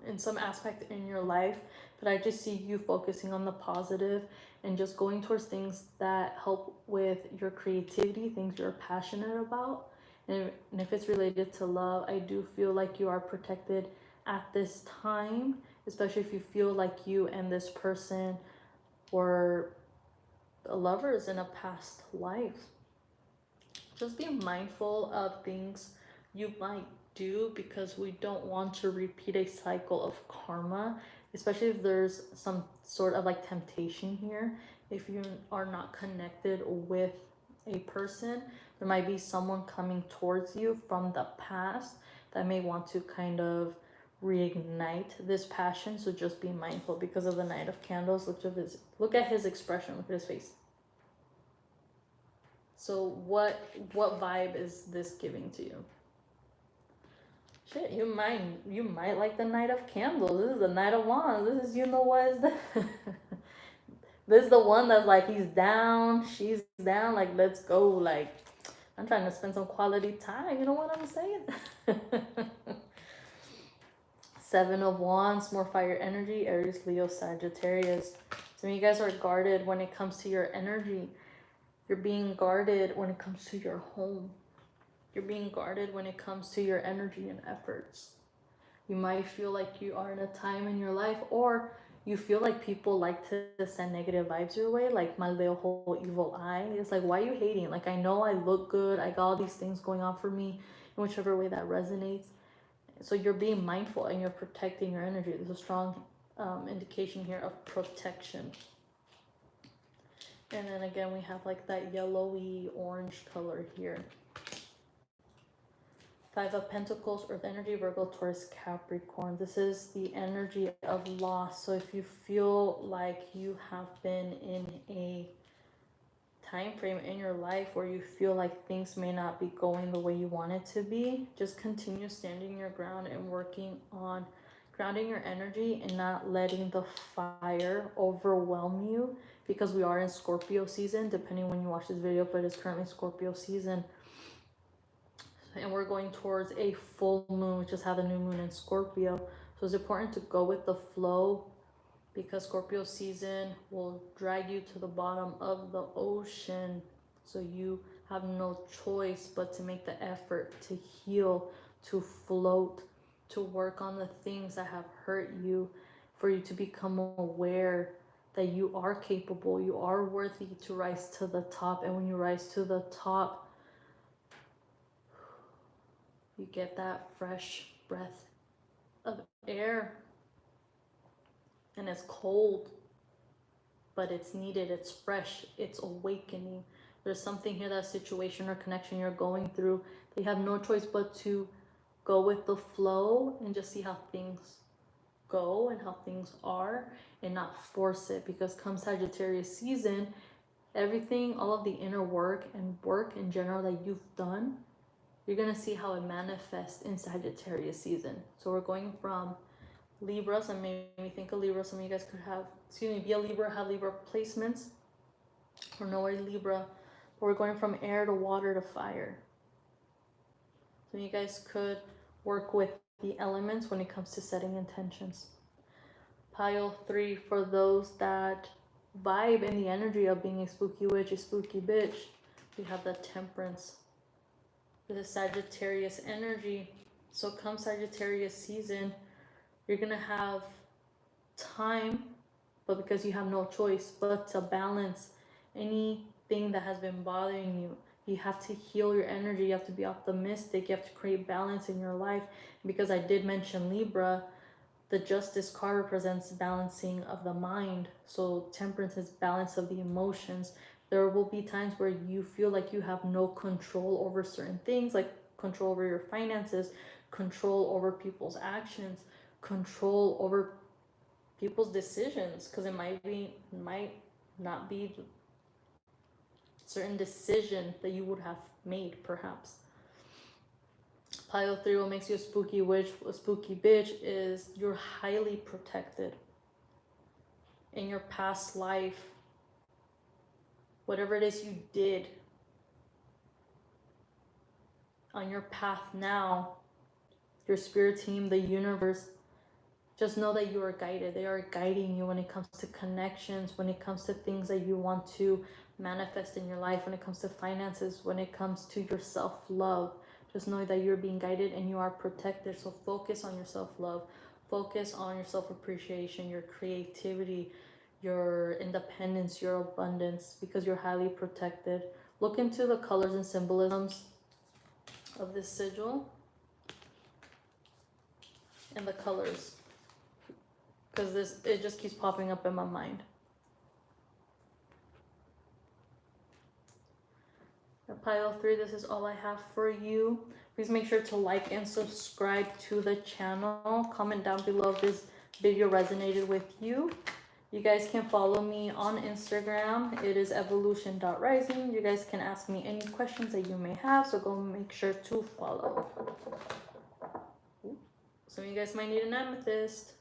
In some aspect in your life, but I just see you focusing on the positive and just going towards things that help with your creativity, things you're passionate about. And if it's related to love, I do feel like you are protected at this time, especially if you feel like you and this person were lovers in a past life. Just be mindful of things you might do, because we don't want to repeat a cycle of karma, especially if there's some sort of like temptation here. If you are not connected with a person, there might be someone coming towards you from the past that may want to kind of reignite this passion. So just be mindful because of the Knight of Candles. Look at his expression, look at his face. So what vibe is this giving to you? Shit, you might like the Knight of Candles. This is the Knight of Wands. This is, you know what is the this is the one that's like, he's down, she's down, like, let's go, like, I'm trying to spend some quality time, you know what I'm saying? Seven of Wands, more fire energy, Aries, Leo, Sagittarius. Some of you guys are guarded when it comes to your energy. You're being guarded when it comes to your home. You're being guarded when it comes to your energy and efforts. You might feel like you are in a time in your life, or you feel like people like to send negative vibes your way, like my little whole evil eye. It's like, why are you hating? Like, I know I look good, I got all these things going on for me, in whichever way that resonates. So you're being mindful and you're protecting your energy. There's a strong indication here of protection. And then again, we have like that yellowy orange color here. Five of Pentacles, Earth energy, Virgo, Taurus, Capricorn. This is the energy of loss. So if you feel like you have been in a time frame in your life where you feel like things may not be going the way you want it to be, just continue standing your ground and working on grounding your energy and not letting the fire overwhelm you, because we are in Scorpio season, depending when you watch this video, but it's currently Scorpio season. And we're going towards a full moon, which is how the new moon in Scorpio. So it's important to go with the flow, because Scorpio season will drag you to the bottom of the ocean. So you have no choice but to make the effort to heal, to float, to work on the things that have hurt you, for you to become aware that you are capable, you are worthy to rise to the top. And when you rise to the top, you get that fresh breath of air, and it's cold, but it's needed, it's fresh, it's awakening. There's something here, that situation or connection you're going through, that you have no choice but to go with the flow and just see how things go and how things are, and not force it. Because come Sagittarius season, everything, all of the inner work and work in general that you've done, you're going to see how it manifests in Sagittarius season. So we're going from Libra, so made me think of Libra. Some of you guys could have, be a Libra, have Libra placements, or know a Libra. But we're going from air to water to fire. So you guys could work with the elements when it comes to setting intentions. Pile 3, for those that vibe in the energy of being a spooky witch, a spooky bitch, we have the Temperance. This is Sagittarius energy. So come Sagittarius season, You're gonna have time, but because you have no choice but to balance anything that has been bothering you. You have to heal your energy. You have to be optimistic. You have to create balance in your life. Because I did mention Libra, the Justice card represents balancing of the mind. So Temperance is balance of the emotions. There will be times where you feel like you have no control over certain things, like control over your finances, control over people's actions, control over people's decisions, because it might not be certain decision that you would have made, perhaps. Pile 3, what makes you a spooky witch, a spooky bitch, is you're highly protected. In your past life, whatever it is you did, on your path now, your spirit team, the universe, just know that you are guided. They are guiding you when it comes to connections, when it comes to things that you want to manifest in your life, when it comes to finances, when it comes to your self-love. Just know that you're being guided and you are protected. So focus on your self-love. Focus on your self-appreciation, your creativity, your independence, your abundance, because you're highly protected. Look into the colors and symbolisms of this sigil and the colors, because it just keeps popping up in my mind. Pile 3, this is all I have for you. Please make sure to like and subscribe to the channel. Comment down below if this video resonated with you. You guys can follow me on Instagram. It is evolution.rising. You guys can ask me any questions that you may have, so go make sure to follow. Some of you guys might need an amethyst.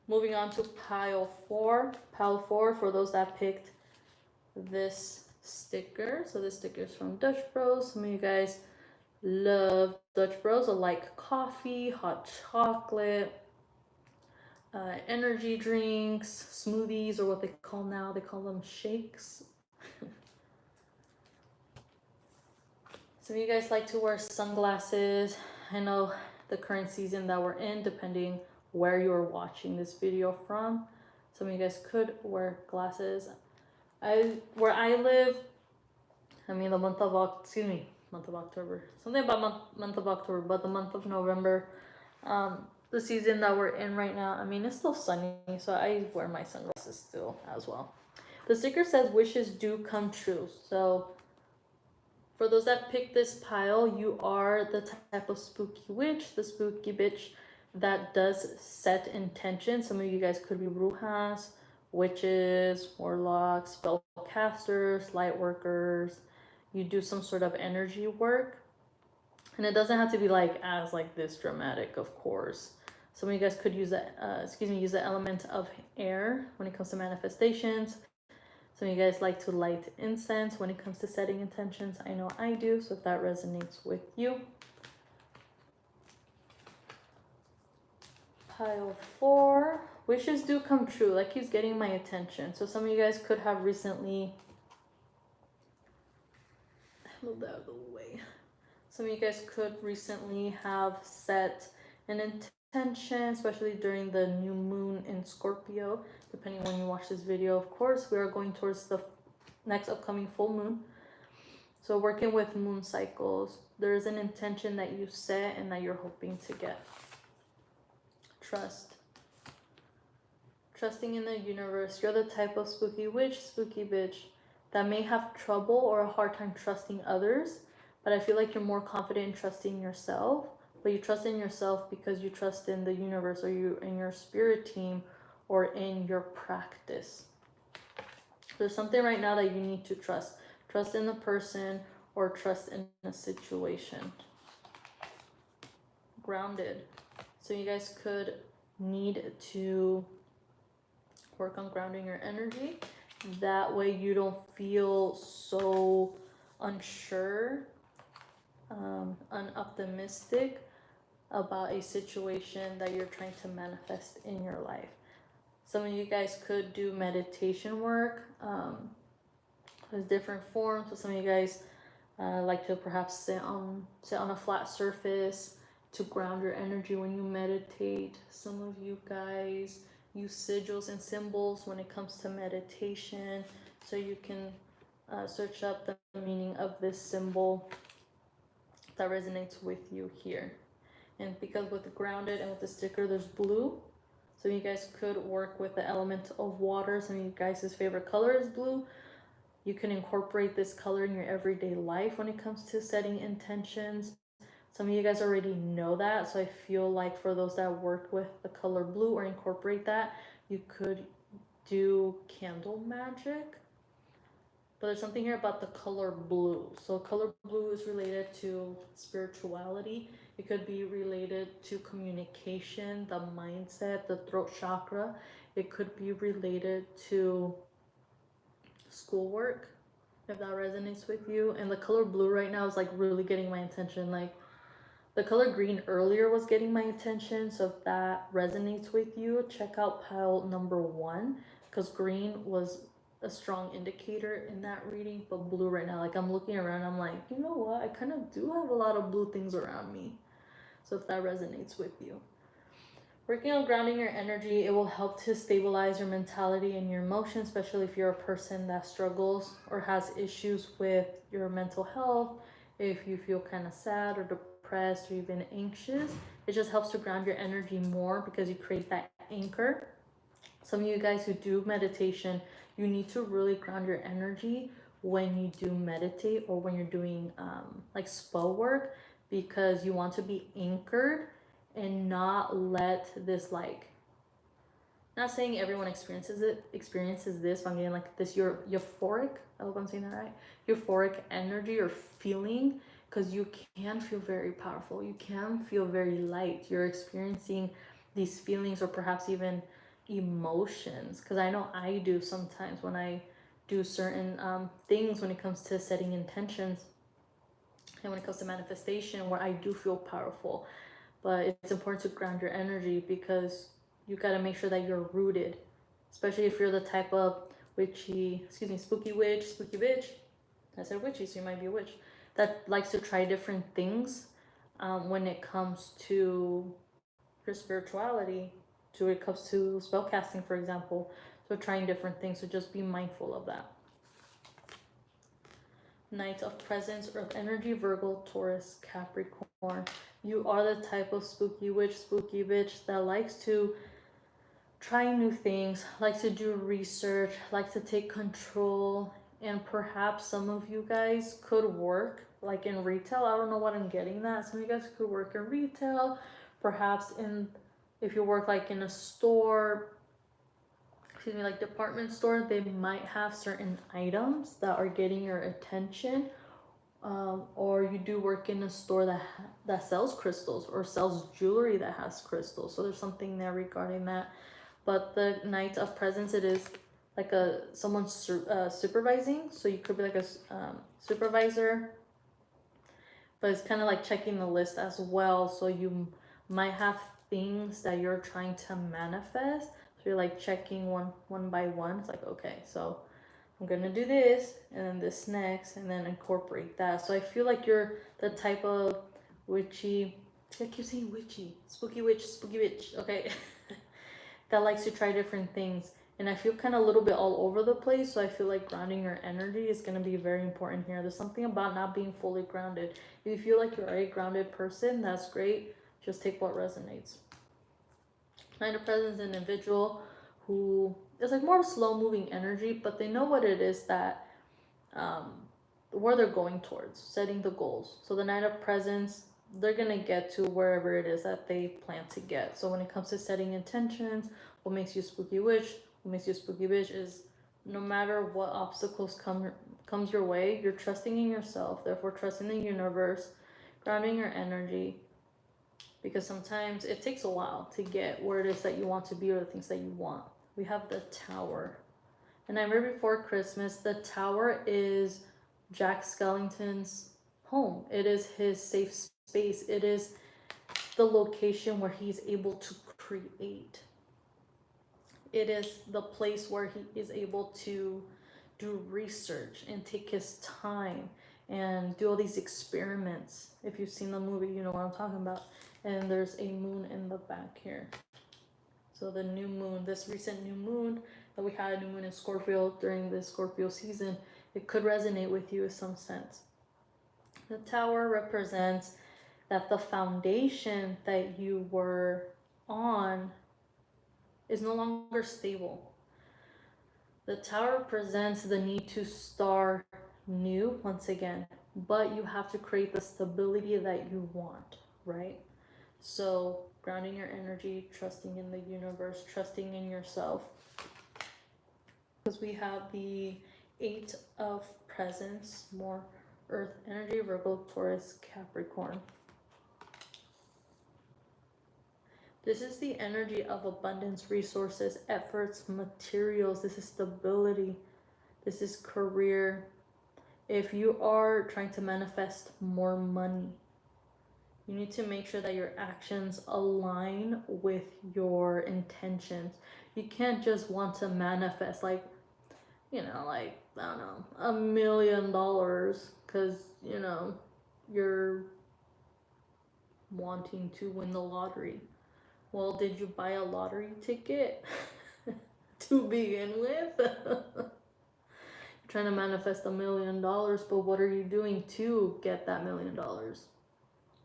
Moving on to pile 4. Pile 4, for those that picked this sticker. So this sticker is from Dutch Bros. Some of you guys love Dutch Bros. I like coffee, hot chocolate, energy drinks, smoothies, or what they call now, they call them shakes. Some of you guys like to wear sunglasses. I know the current season that we're in, depending where you're watching this video from, some of you guys could wear glasses. Where I live, I mean the month of October, something about month of October, but the month of November, the season that we're in right now, I mean it's still sunny, so I wear my sunglasses still as well. The sticker says wishes do come true. So for those that pick this pile, you are the type of spooky witch, the spooky bitch that does set intention. Some of you guys could be brujas, witches, warlocks, spellcasters, light workers. You do some sort of energy work, and it doesn't have to be like this dramatic, of course. Some of you guys could use use the element of air when it comes to manifestations. Some of you guys like to light incense when it comes to setting intentions. I know I do, so if that resonates with you. Pile 4, wishes do come true. That keeps getting my attention. So some of you guys could have recently, move that out of the way. Some of you guys could recently have set an intention, especially during the new moon in Scorpio, depending when you watch this video. Of course, we are going towards the next upcoming full moon. So working with moon cycles, there is an intention that you set and that you're hoping to get. Trust. Trusting in the universe. You're the type of spooky witch, spooky bitch that may have trouble or a hard time trusting others, but I feel like you're more confident in trusting yourself. But you trust in yourself because you trust in the universe, or you in your spirit team, or in your practice. There's something right now that you need to trust. Trust in the person or trust in a situation. Grounded. So you guys could need to work on grounding your energy. That way you don't feel so unsure, unoptimistic about a situation that you're trying to manifest in your life. Some of you guys could do meditation work. There's different forms. So some of you guys like to perhaps sit on a flat surface to ground your energy when you meditate. Some of you guys use sigils and symbols when it comes to meditation, so you can search up the meaning of this symbol that resonates with you here. And because with the grounded and with the sticker there's blue, so you guys could work with the element of water. Some of you guys' favorite color is blue. You can incorporate this color in your everyday life when it comes to setting intentions. Some of you guys already know that, so I feel like for those that work with the color blue or incorporate that, you could do candle magic. But there's something here about the color blue. So color blue is related to spirituality. It could be related to communication, the mindset, the throat chakra. It could be related to schoolwork, if that resonates with you. And the color blue right now is like really getting my attention. Like the color green earlier was getting my attention. So if that resonates with you, check out pile number 1, because green was a strong indicator in that reading. But blue right now, like I'm looking around, I'm like, you know what, I kind of do have a lot of blue things around me. So if that resonates with you, working on grounding your energy, it will help to stabilize your mentality and your emotions, especially if you're a person that struggles or has issues with your mental health. If you feel kind of sad or depressed or even anxious, it just helps to ground your energy more because you create that anchor. Some of you guys who do meditation, you need to really ground your energy when you do meditate or when you're doing like spell work, because you want to be anchored and not let this, like, not saying everyone experiences this, but I'm getting like this euphoric, I hope I'm saying that right, euphoric energy or feeling, because you can feel very powerful, you can feel very light, you're experiencing these feelings or perhaps even emotions, because I know I do sometimes when I do certain things when it comes to setting intentions and when it comes to manifestation, where I do feel powerful. But it's important to ground your energy because you got to make sure that you're rooted, especially if you're the type of spooky witch, spooky bitch. I said witchy, so you might be a witch that likes to try different things when it comes to your spirituality, to when it comes to spell casting, for example. So trying different things, so just be mindful of that. Knight of Presence, Earth Energy, Virgo, Taurus, Capricorn. You are the type of spooky witch, spooky bitch that likes to try new things, likes to do research, likes to take control, and perhaps some of you guys could work like in retail. I don't know what I'm getting that. Some of you guys could work in retail, perhaps if you work like in a store, like department store, they might have certain items that are getting your attention, or you do work in a store that sells crystals or sells jewelry that has crystals, so there's something there regarding that. But the Knight of Presence, it is like someone supervising, so you could be like a supervisor, but it's kind of like checking the list as well, so you might have things that you're trying to manifest. So you're like checking one by one. It's like, okay, so I'm gonna do this and then this next and then incorporate that. So I feel like you're the type of witchy, I keep saying witchy, spooky witch, spooky witch, okay, that likes to try different things. And I feel kind of a little bit all over the place, so I feel like grounding your energy is going to be very important here. There's something about not being fully grounded. If you feel like you're a grounded person, that's great. Just take what resonates. Knight of Presence, an individual who is like more slow moving energy, but they know what it is that where they're going towards, setting the goals. So the Knight of Presence, they're gonna get to wherever it is that they plan to get. So when it comes to setting intentions, what makes you a spooky witch, what makes you a spooky bitch is no matter what obstacles comes your way, you're trusting in yourself, therefore trusting the universe, grounding your energy, because sometimes it takes a while to get where it is that you want to be or the things that you want. We have the Tower. And Nightmare Before Christmas, the Tower is Jack Skellington's home. It is his safe space. It is the location where he's able to create. It is the place where he is able to do research and take his time and do all these experiments. If you've seen the movie, you know what I'm talking about. And there's a moon in the back here. So the new moon, this recent new moon that we had, a new moon in Scorpio during this Scorpio season, it could resonate with you in some sense. The Tower represents that the foundation that you were on is no longer stable. The Tower presents the need to start new once again, but you have to create the stability that you want, right? So, grounding your energy, trusting in the universe, trusting in yourself. Because we have the Eight of Presence, more Earth energy, Virgo, Taurus, Capricorn. This is the energy of abundance, resources, efforts, materials. This is stability. This is career. If you are trying to manifest more money, you need to make sure that your actions align with your intentions. You can't just want to manifest like, I don't know, $1 million because, you're wanting to win the lottery. Well, did you buy a lottery ticket to begin with? You're trying to manifest $1 million, but what are you doing to get that $1 million?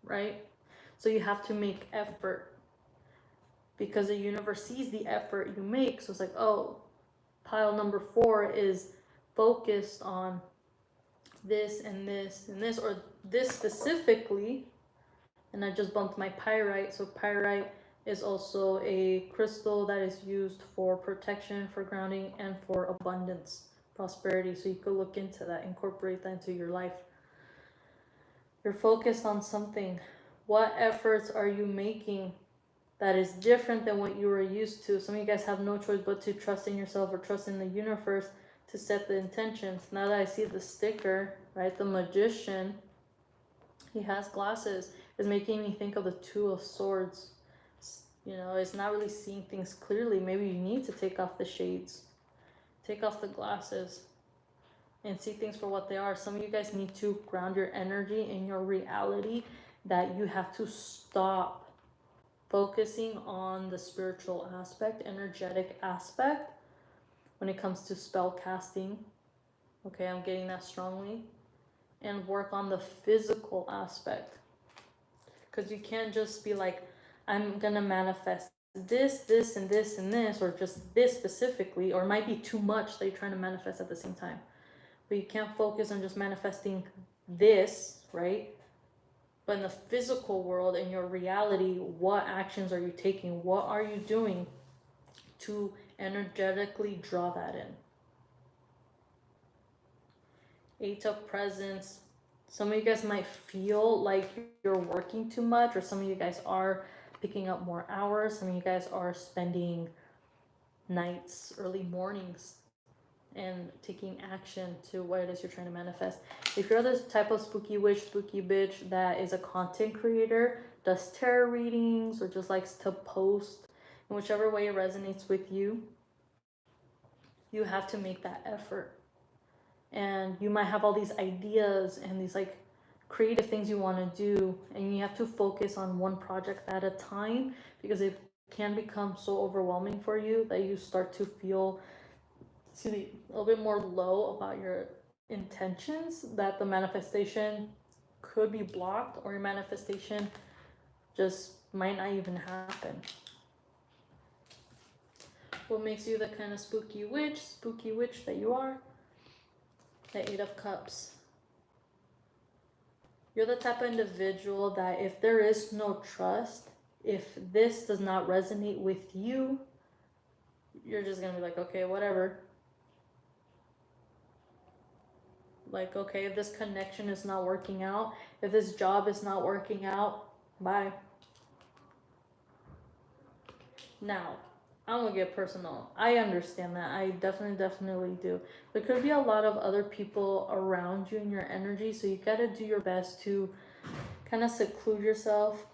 Right? So you have to make effort because the universe sees the effort you make. So it's like, oh, pile number 4 is focused on this and this and this, or this specifically. And I just bumped my pyrite. So pyrite is also a crystal that is used for protection, for grounding, and for abundance, prosperity. So you could look into that, incorporate that into your life. You're focused on something. What efforts are you making that is different than what you were used to? Some of you guys have no choice but to trust in yourself or trust in the universe to set the intentions. Now that I see the sticker, right, the Magician, he has glasses, is making me think of the Two of Swords. It's not really seeing things clearly. Maybe you need to take off the shades, take off the glasses, and see things for what they are. Some of you guys need to ground your energy in your reality, that you have to stop focusing on the spiritual aspect, energetic aspect when it comes to spell casting. Okay, I'm getting that strongly. And work on the physical aspect. Because you can't just be like, I'm gonna manifest this, and this, and this, or just this specifically, or it might be too much that you're trying to manifest at the same time. But you can't focus on just manifesting this, right? But in the physical world, in your reality, what actions are you taking? What are you doing to energetically draw that in? Eight of Presence. Some of you guys might feel like you're working too much, or some of you guys are picking up more hours. Some of you guys are spending nights, early mornings, and taking action to what it is you're trying to manifest. If you're this type of spooky witch, spooky bitch that is a content creator, does tarot readings, or just likes to post in whichever way it resonates with you, you have to make that effort. And you might have all these ideas and these like creative things you want to do, and you have to focus on one project at a time, because it can become so overwhelming for you that you start to feel a little bit more low about your intentions, that the manifestation could be blocked, or your manifestation just might not even happen. What makes you the kind of spooky witch that you are? The Eight of Cups. You're the type of individual that if there is no trust, if this does not resonate with you, you're just gonna be like, okay, whatever. Like, okay, if this connection is not working out, if this job is not working out, bye. Now, I'm gonna get personal. I understand that. I definitely do. There could be a lot of other people around you in your energy, so you gotta do your best to kind of seclude yourself.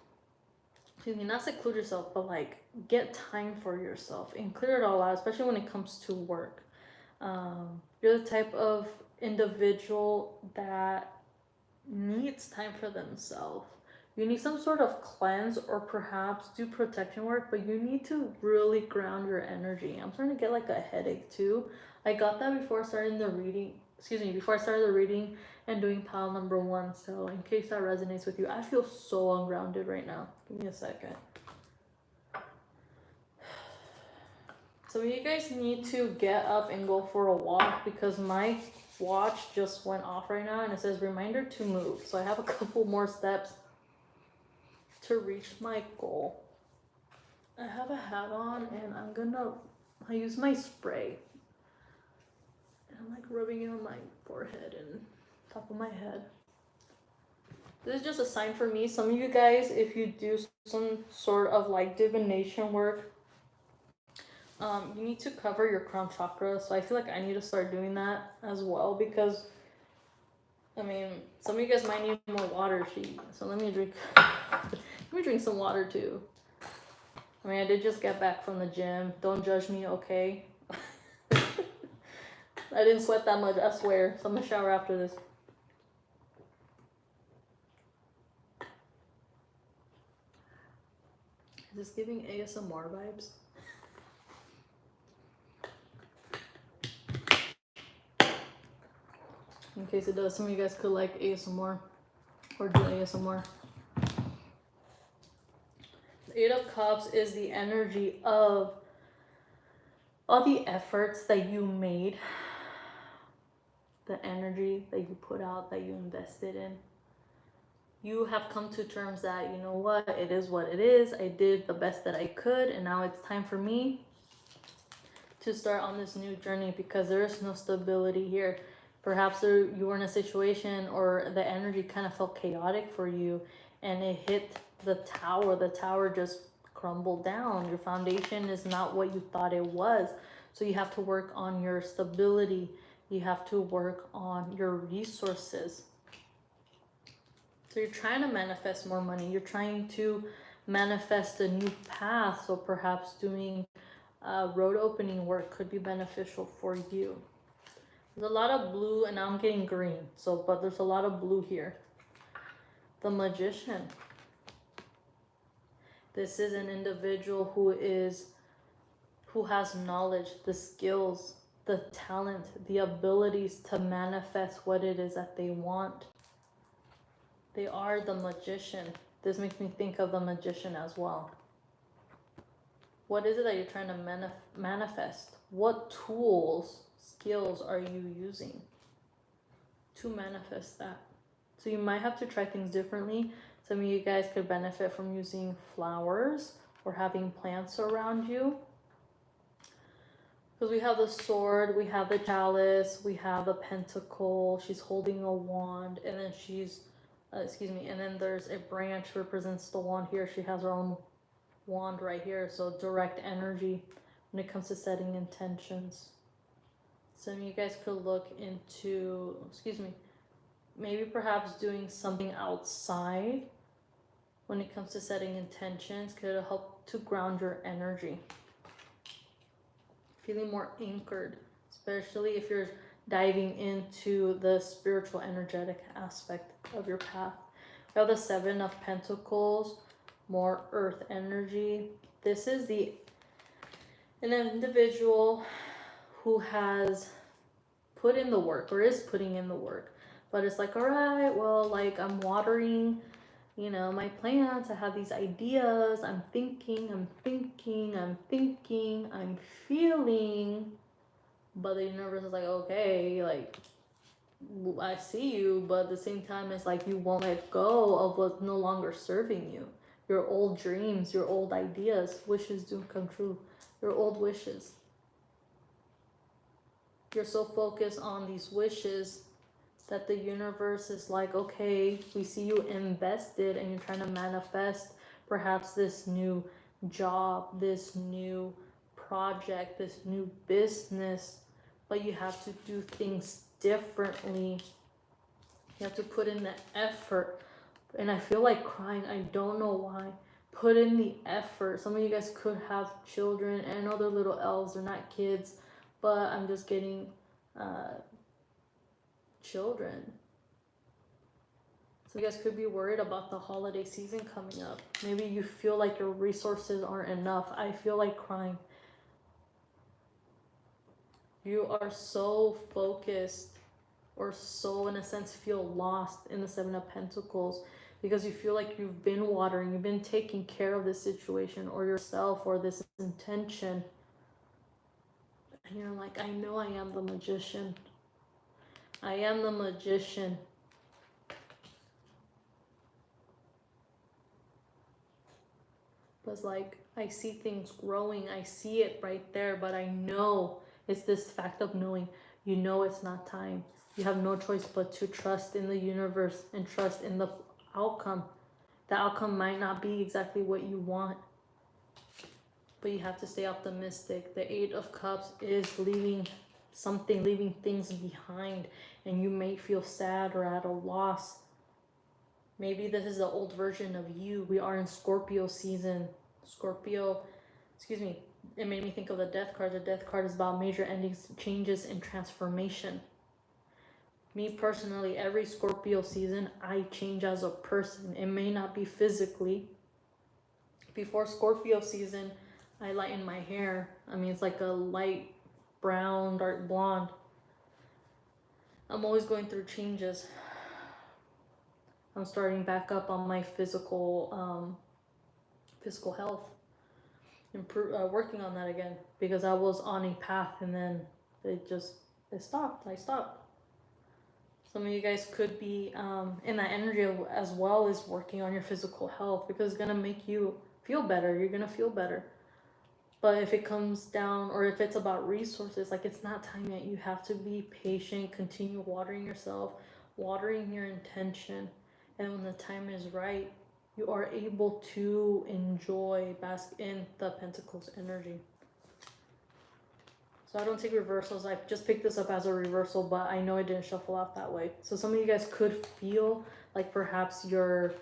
Excuse me, not seclude yourself, but like get time for yourself and clear it all out, especially when it comes to work. You're the type of individual that needs time for themselves. You need some sort of cleanse or perhaps do protection work, but you need to really ground your energy. I'm starting to get like a headache too. I got that before starting the reading, before I started the reading and doing pile number 1. So in case that resonates with you, I feel so ungrounded right now. Give me a second. So you guys need to get up and go for a walk because my watch just went off right now and it says reminder to move. So I have a couple more steps to reach my goal. I have a hat on and I use my spray. And I'm like rubbing it on my forehead and top of my head. This is just a sign for me. Some of you guys, if you do some sort of like divination work, you need to cover your crown chakra. So I feel like I need to start doing that as well because, I mean, some of you guys might need more water. So let me drink some water too. I mean, I did just get back from the gym. Don't judge me, okay? I didn't sweat that much, I swear. So I'm gonna shower after this. Is this giving ASMR vibes? In case it does, some of you guys could like ASMR or do ASMR. The 8 of Cups is the energy of all the efforts that you made, the energy that you put out, that you invested in. You have come to terms that, you know what, it is what it is. I did the best that I could, and now it's time for me to start on this new journey because there is no stability here. Perhaps you were in a situation or the energy kind of felt chaotic for you and it hit the tower. The tower just crumbled down. Your foundation is not what you thought it was. So you have to work on your stability. You have to work on your resources. So you're trying to manifest more money. You're trying to manifest a new path. So perhaps doing road opening work could be beneficial for you. There's a lot of blue and now I'm getting green. But there's a lot of blue here. The Magician. This is an individual who has knowledge, the skills, the talent, the abilities to manifest what it is that they want. They are the Magician. This makes me think of the Magician as well. What is it that you're trying to manifest? What tools, skills are you using to manifest that? So you might have to try things differently. Some of you guys could benefit from using flowers or having plants around you. Because we have the sword, we have the chalice, we have the pentacle, she's holding a wand, and then and then there's a branch represents the wand here. She has her own wand right here, so direct energy when it comes to setting intentions. Some of you guys could look into, maybe perhaps doing something outside when it comes to setting intentions could help to ground your energy. Feeling more anchored, especially if you're diving into the spiritual energetic aspect of your path. We have the 7 of Pentacles, more earth energy. This is an individual who has put in the work or is putting in the work, but it's like, all right, well, like I'm watering, my plants. I have these ideas. I'm thinking, I'm feeling, but the universe is like, okay, like I see you, but at the same time, it's like you won't let go of what's no longer serving you. Your old dreams, your old ideas, wishes do come true. Your old wishes. You're so focused on these wishes that the universe is like, okay, we see you invested and you're trying to manifest perhaps this new job, this new project, this new business, but you have to do things differently. You have to put in the effort. And I feel like crying. I don't know why. Put in the effort. Some of you guys could have children. And I know they're little elves. They're not kids. But I'm just getting children. So you guys could be worried about the holiday season coming up. Maybe you feel like your resources aren't enough. I feel like crying. You are so focused, or so in a sense feel lost in the Seven of Pentacles, because you feel like you've been watering, you've been taking care of this situation or yourself or this intention. And you're like, I know I am the magician. I am the magician. But it's like, I see things growing. I see it right there, but I know it's this fact of knowing. You know it's not time. You have no choice but to trust in the universe and trust in the outcome. The outcome might not be exactly what you want, but you have to stay optimistic. The Eight of Cups is leaving something, leaving things behind, and you may feel sad or at a loss. Maybe this is the old version of you. We are in Scorpio season. Scorpio, excuse me, it made me think of the Death card. The Death card is about major endings, changes, and transformation. Me personally, every Scorpio season, I change as a person. It may not be physically. Before Scorpio season, I lighten my hair. I mean, it's like a light brown, dark blonde. I'm always going through changes. I'm starting back up on my physical health. Working on that again, because I was on a path and then it stopped. I stopped. Some of you guys could be in that energy as well as working on your physical health, because it's going to make you feel better. You're going to feel better. But if it comes down, or if it's about resources, like, it's not time yet. You have to be patient, continue watering yourself, watering your intention. And when the time is right, you are able to enjoy, bask in the Pentacles energy. So I don't take reversals. I just picked this up as a reversal, but I know it didn't shuffle out that way. So some of you guys could feel like perhaps your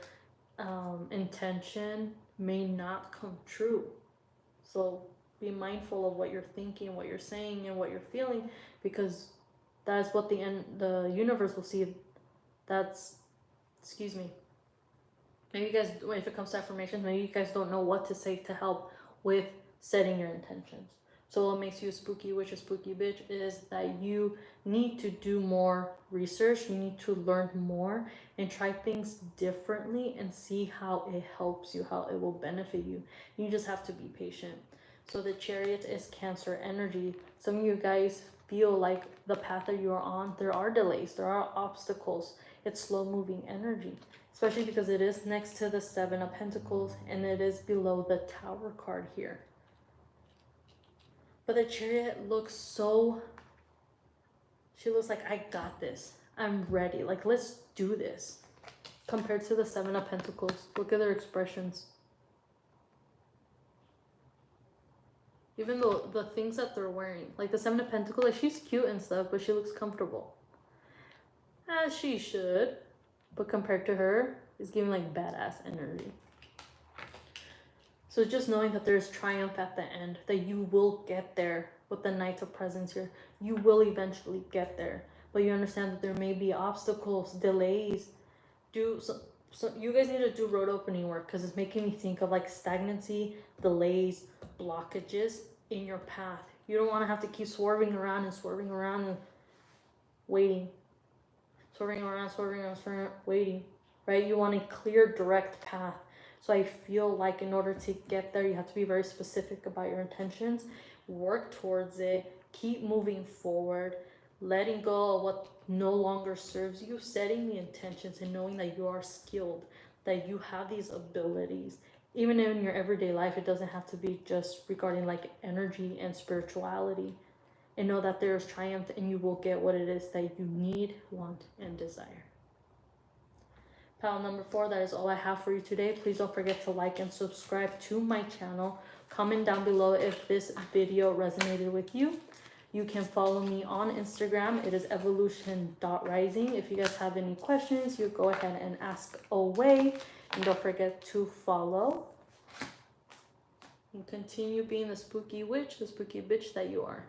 intention may not come true. So be mindful of what you're thinking, what you're saying, and what you're feeling, because that's what the universe will see. Excuse me. Maybe you guys, if it comes to affirmations, maybe you guys don't know what to say to help with setting your intentions. So what makes you a spooky witch, a spooky bitch, is that you need to do more research. You need to learn more and try things differently and see how it helps you, how it will benefit you. You just have to be patient. So the Chariot is Cancer energy. Some of you guys feel like the path that you are on, there are delays, there are obstacles. It's slow moving energy, especially because it is next to the Seven of Pentacles and it is below the Tower card here. But the Chariot looks she looks like, I got this. I'm ready. Like, let's do this. Compared to the Seven of Pentacles, look at their expressions. Even though the things that they're wearing, like the Seven of Pentacles, like, she's cute and stuff, but she looks comfortable. As she should. But compared to her, it's giving like badass energy. So just knowing that there's triumph at the end, that you will get there with the Knight of Presence here. You will eventually get there. But you understand that there may be obstacles, delays. So you guys need to do road opening work, because it's making me think of like stagnancy, delays, blockages in your path. You don't want to have to keep swerving around and waiting. Swerving around, waiting, right? You want a clear, direct path. So I feel like in order to get there, you have to be very specific about your intentions, work towards it, keep moving forward, letting go of what no longer serves you, setting the intentions and knowing that you are skilled, that you have these abilities. Even in your everyday life, it doesn't have to be just regarding like energy and spirituality. And know that there is triumph and you will get what it is that you need, want, and desire. Pile number 4, that is all I have for you today. Please don't forget to like and subscribe to my channel. Comment down below if this video resonated with you. You can follow me on Instagram. It is evolution.rising. If you guys have any questions, you go ahead and ask away. And don't forget to follow. And continue being the spooky witch, the spooky bitch that you are.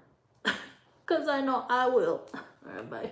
Because I know I will. All right, bye.